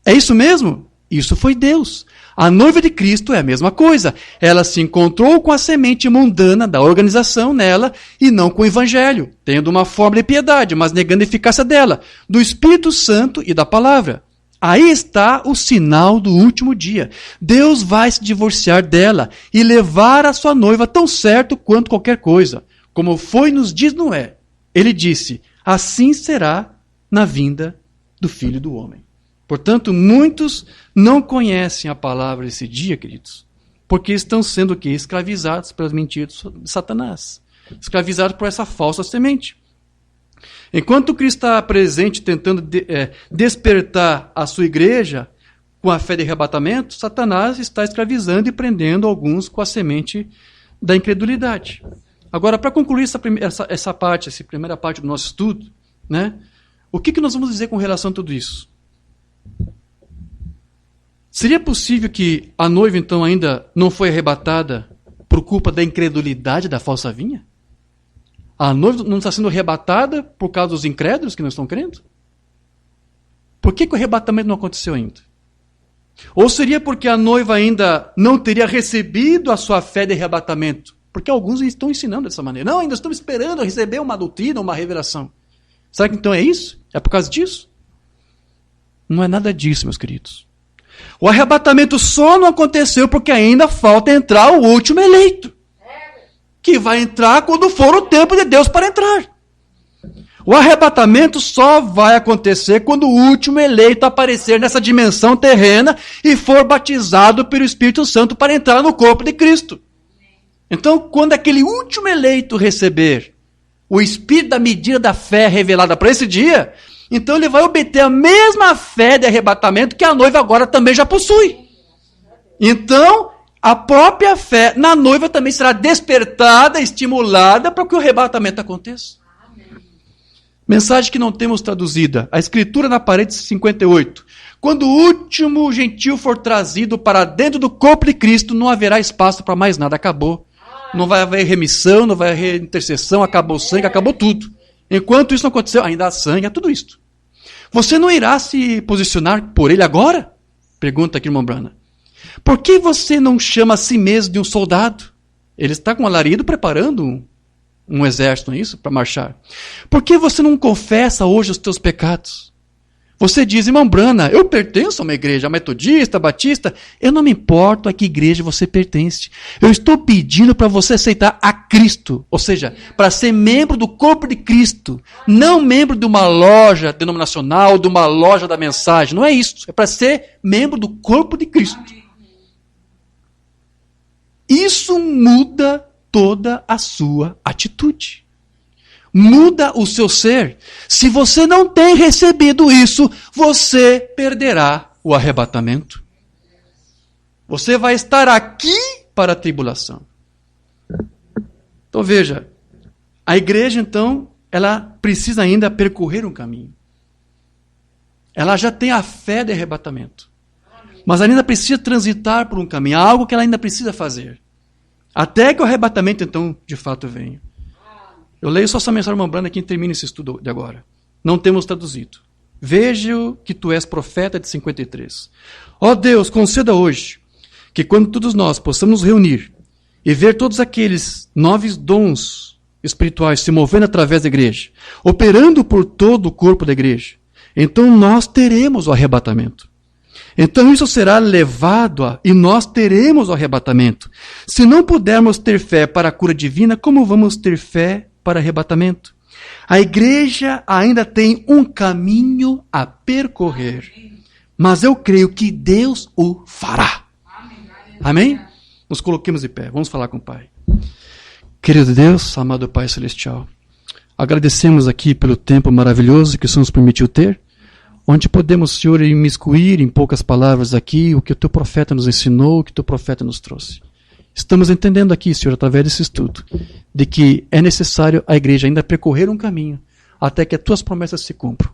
É isso mesmo? Isso foi Deus. A noiva de Cristo é a mesma coisa. Ela se encontrou com a semente mundana da organização nela e não com o evangelho, tendo uma forma de piedade, mas negando a eficácia dela, do Espírito Santo e da palavra. Aí está o sinal do último dia. Deus vai se divorciar dela e levar a sua noiva tão certo quanto qualquer coisa. Como foi nos dias de Noé. Ele disse, assim será na vinda do Filho do Homem. Portanto, muitos não conhecem a palavra desse dia, queridos, porque estão sendo o quê? Escravizados pelas mentiras de Satanás. Escravizados por essa falsa semente. Enquanto Cristo está presente tentando despertar a sua igreja com a fé de arrebatamento, Satanás está escravizando e prendendo alguns com a semente da incredulidade. Agora, para concluir essa primeira parte do nosso estudo, né, o que nós vamos dizer com relação a tudo isso? Seria possível que a noiva, então, ainda não foi arrebatada por culpa da incredulidade da falsa vinha? A noiva não está sendo arrebatada por causa dos incrédulos que não estão crendo? Por que o arrebatamento não aconteceu ainda? Ou seria porque a noiva ainda não teria recebido a sua fé de arrebatamento? Porque alguns estão ensinando dessa maneira. Não, ainda estão esperando receber uma doutrina, uma revelação. Será que então é isso? É por causa disso? Não é nada disso, meus queridos. O arrebatamento só não aconteceu porque ainda falta entrar o último eleito, que vai entrar quando for o tempo de Deus para entrar. O arrebatamento só vai acontecer quando o último eleito aparecer nessa dimensão terrena e for batizado pelo Espírito Santo para entrar no corpo de Cristo. Então, quando aquele último eleito receber o Espírito da medida da fé revelada para esse dia, então ele vai obter a mesma fé de arrebatamento que a noiva agora também já possui. Então, a própria fé na noiva também será despertada, estimulada para que o arrebatamento aconteça. Mensagem que não temos traduzida. A escritura na parede 58. Quando o último gentil for trazido para dentro do corpo de Cristo, não haverá espaço para mais nada. Acabou. Não vai haver remissão, não vai haver intercessão, acabou o sangue, acabou tudo. Enquanto isso não aconteceu, ainda há sangue, há tudo isso. Você não irá se posicionar por ele agora? Pergunta aqui, irmão Brana. Por que você não chama a si mesmo de um soldado? Ele está com um alarido preparando um exército, não é isso? Para marchar. Por que você não confessa hoje os teus pecados? Você diz, irmão Brana, eu pertenço a uma igreja metodista, batista. Eu não me importo a que igreja você pertence. Eu estou pedindo para você aceitar a Cristo. Ou seja, para ser membro do corpo de Cristo. Não membro de uma loja denominacional, de uma loja da mensagem. Não é isso. É para ser membro do corpo de Cristo. Isso muda toda a sua atitude. Muda o seu ser. Se você não tem recebido isso, você perderá o arrebatamento. Você vai estar aqui para a tribulação. Então veja, a igreja então, ela precisa ainda percorrer um caminho. Ela já tem a fé de arrebatamento. Mas ainda precisa transitar por um caminho, algo que ela ainda precisa fazer. Até que o arrebatamento, então, de fato venha. Eu leio só essa mensagem, irmão Brana, aqui e termino esse estudo de agora. Não temos traduzido. Veja que tu és profeta de 53. Ó Deus, conceda hoje que quando todos nós possamos nos reunir e ver todos aqueles 9 dons espirituais se movendo através da igreja, operando por todo o corpo da igreja, então nós teremos o arrebatamento. Então isso será levado e nós teremos o arrebatamento. Se não pudermos ter fé para a cura divina, como vamos ter fé para arrebatamento? A igreja ainda tem um caminho a percorrer, mas eu creio que Deus o fará. Amém? Nos coloquemos de pé, vamos falar com o Pai. Querido Deus, amado Pai Celestial, agradecemos aqui pelo tempo maravilhoso que o Senhor nos permitiu ter, onde podemos, Senhor, imiscuir em poucas palavras aqui o que o Teu profeta nos ensinou, o que o Teu profeta nos trouxe. Estamos entendendo aqui, Senhor, através desse estudo, de que é necessário a igreja ainda percorrer um caminho até que as Tuas promessas se cumpram.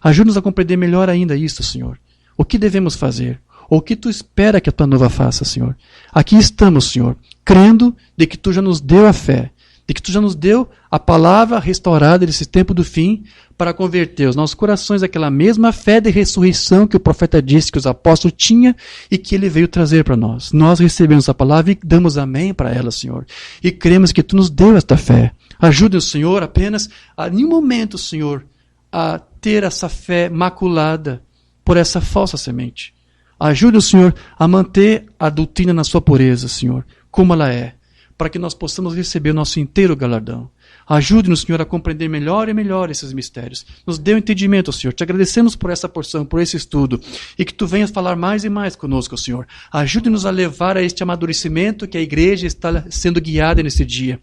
Ajuda-nos a compreender melhor ainda isso, Senhor. O que devemos fazer? Ou o que Tu espera que a Tua noiva faça, Senhor? Aqui estamos, Senhor, crendo de que Tu já nos deu a fé, de que Tu já nos deu a palavra restaurada desse tempo do fim para converter os nossos corações àquela mesma fé de ressurreição que o profeta disse que os apóstolos tinham e que ele veio trazer para nós. Nós recebemos a palavra e damos amém para ela, Senhor. E cremos que Tu nos deu esta fé. Ajude-nos, Senhor, apenas a nenhum momento, Senhor, a ter essa fé maculada por essa falsa semente. Ajude-nos, Senhor, a manter a doutrina na sua pureza, Senhor, como ela é, para que nós possamos receber o nosso inteiro galardão. Ajude-nos, Senhor, a compreender melhor e melhor esses mistérios. Nos dê um entendimento, Senhor. Te agradecemos por essa porção, por esse estudo. E que Tu venhas falar mais e mais conosco, Senhor. Ajude-nos a levar a este amadurecimento que a igreja está sendo guiada nesse dia.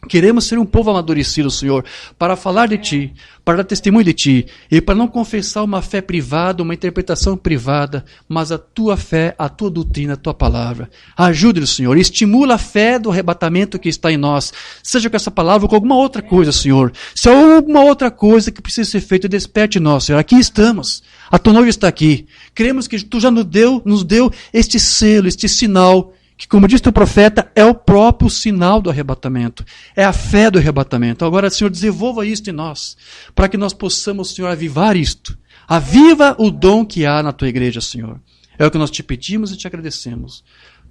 Queremos ser um povo amadurecido, Senhor, para falar de Ti, para dar testemunho de Ti, e para não confessar uma fé privada, uma interpretação privada, mas a Tua fé, a Tua doutrina, a Tua palavra. Ajude-nos, Senhor, estimula a fé do arrebatamento que está em nós, seja com essa palavra ou com alguma outra coisa, Senhor. Se há alguma outra coisa que precisa ser feita, desperte nós, Senhor. Aqui estamos, a Tua noiva está aqui. Cremos que Tu já nos deu este selo, este sinal, que, como disse o profeta, é o próprio sinal do arrebatamento. É a fé do arrebatamento. Agora, Senhor, desenvolva isto em nós, para que nós possamos, Senhor, avivar isto. Aviva o dom que há na Tua igreja, Senhor. É o que nós te pedimos e te agradecemos.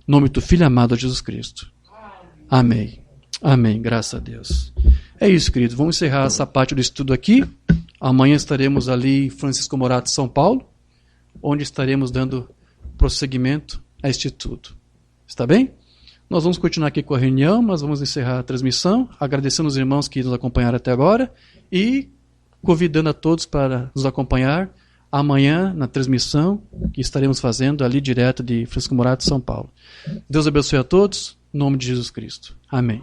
Em nome do Teu Filho amado, Jesus Cristo. Amém. Amém. Graças a Deus. É isso, querido. Vamos encerrar essa parte do estudo aqui. Amanhã estaremos ali em Francisco Morato, São Paulo, onde estaremos dando prosseguimento a este estudo. Está bem? Nós vamos continuar aqui com a reunião, mas vamos encerrar a transmissão, agradecendo os irmãos que nos acompanharam até agora e convidando a todos para nos acompanhar amanhã na transmissão que estaremos fazendo ali direto de Francisco Morato, São Paulo. Deus abençoe a todos, em nome de Jesus Cristo. Amém.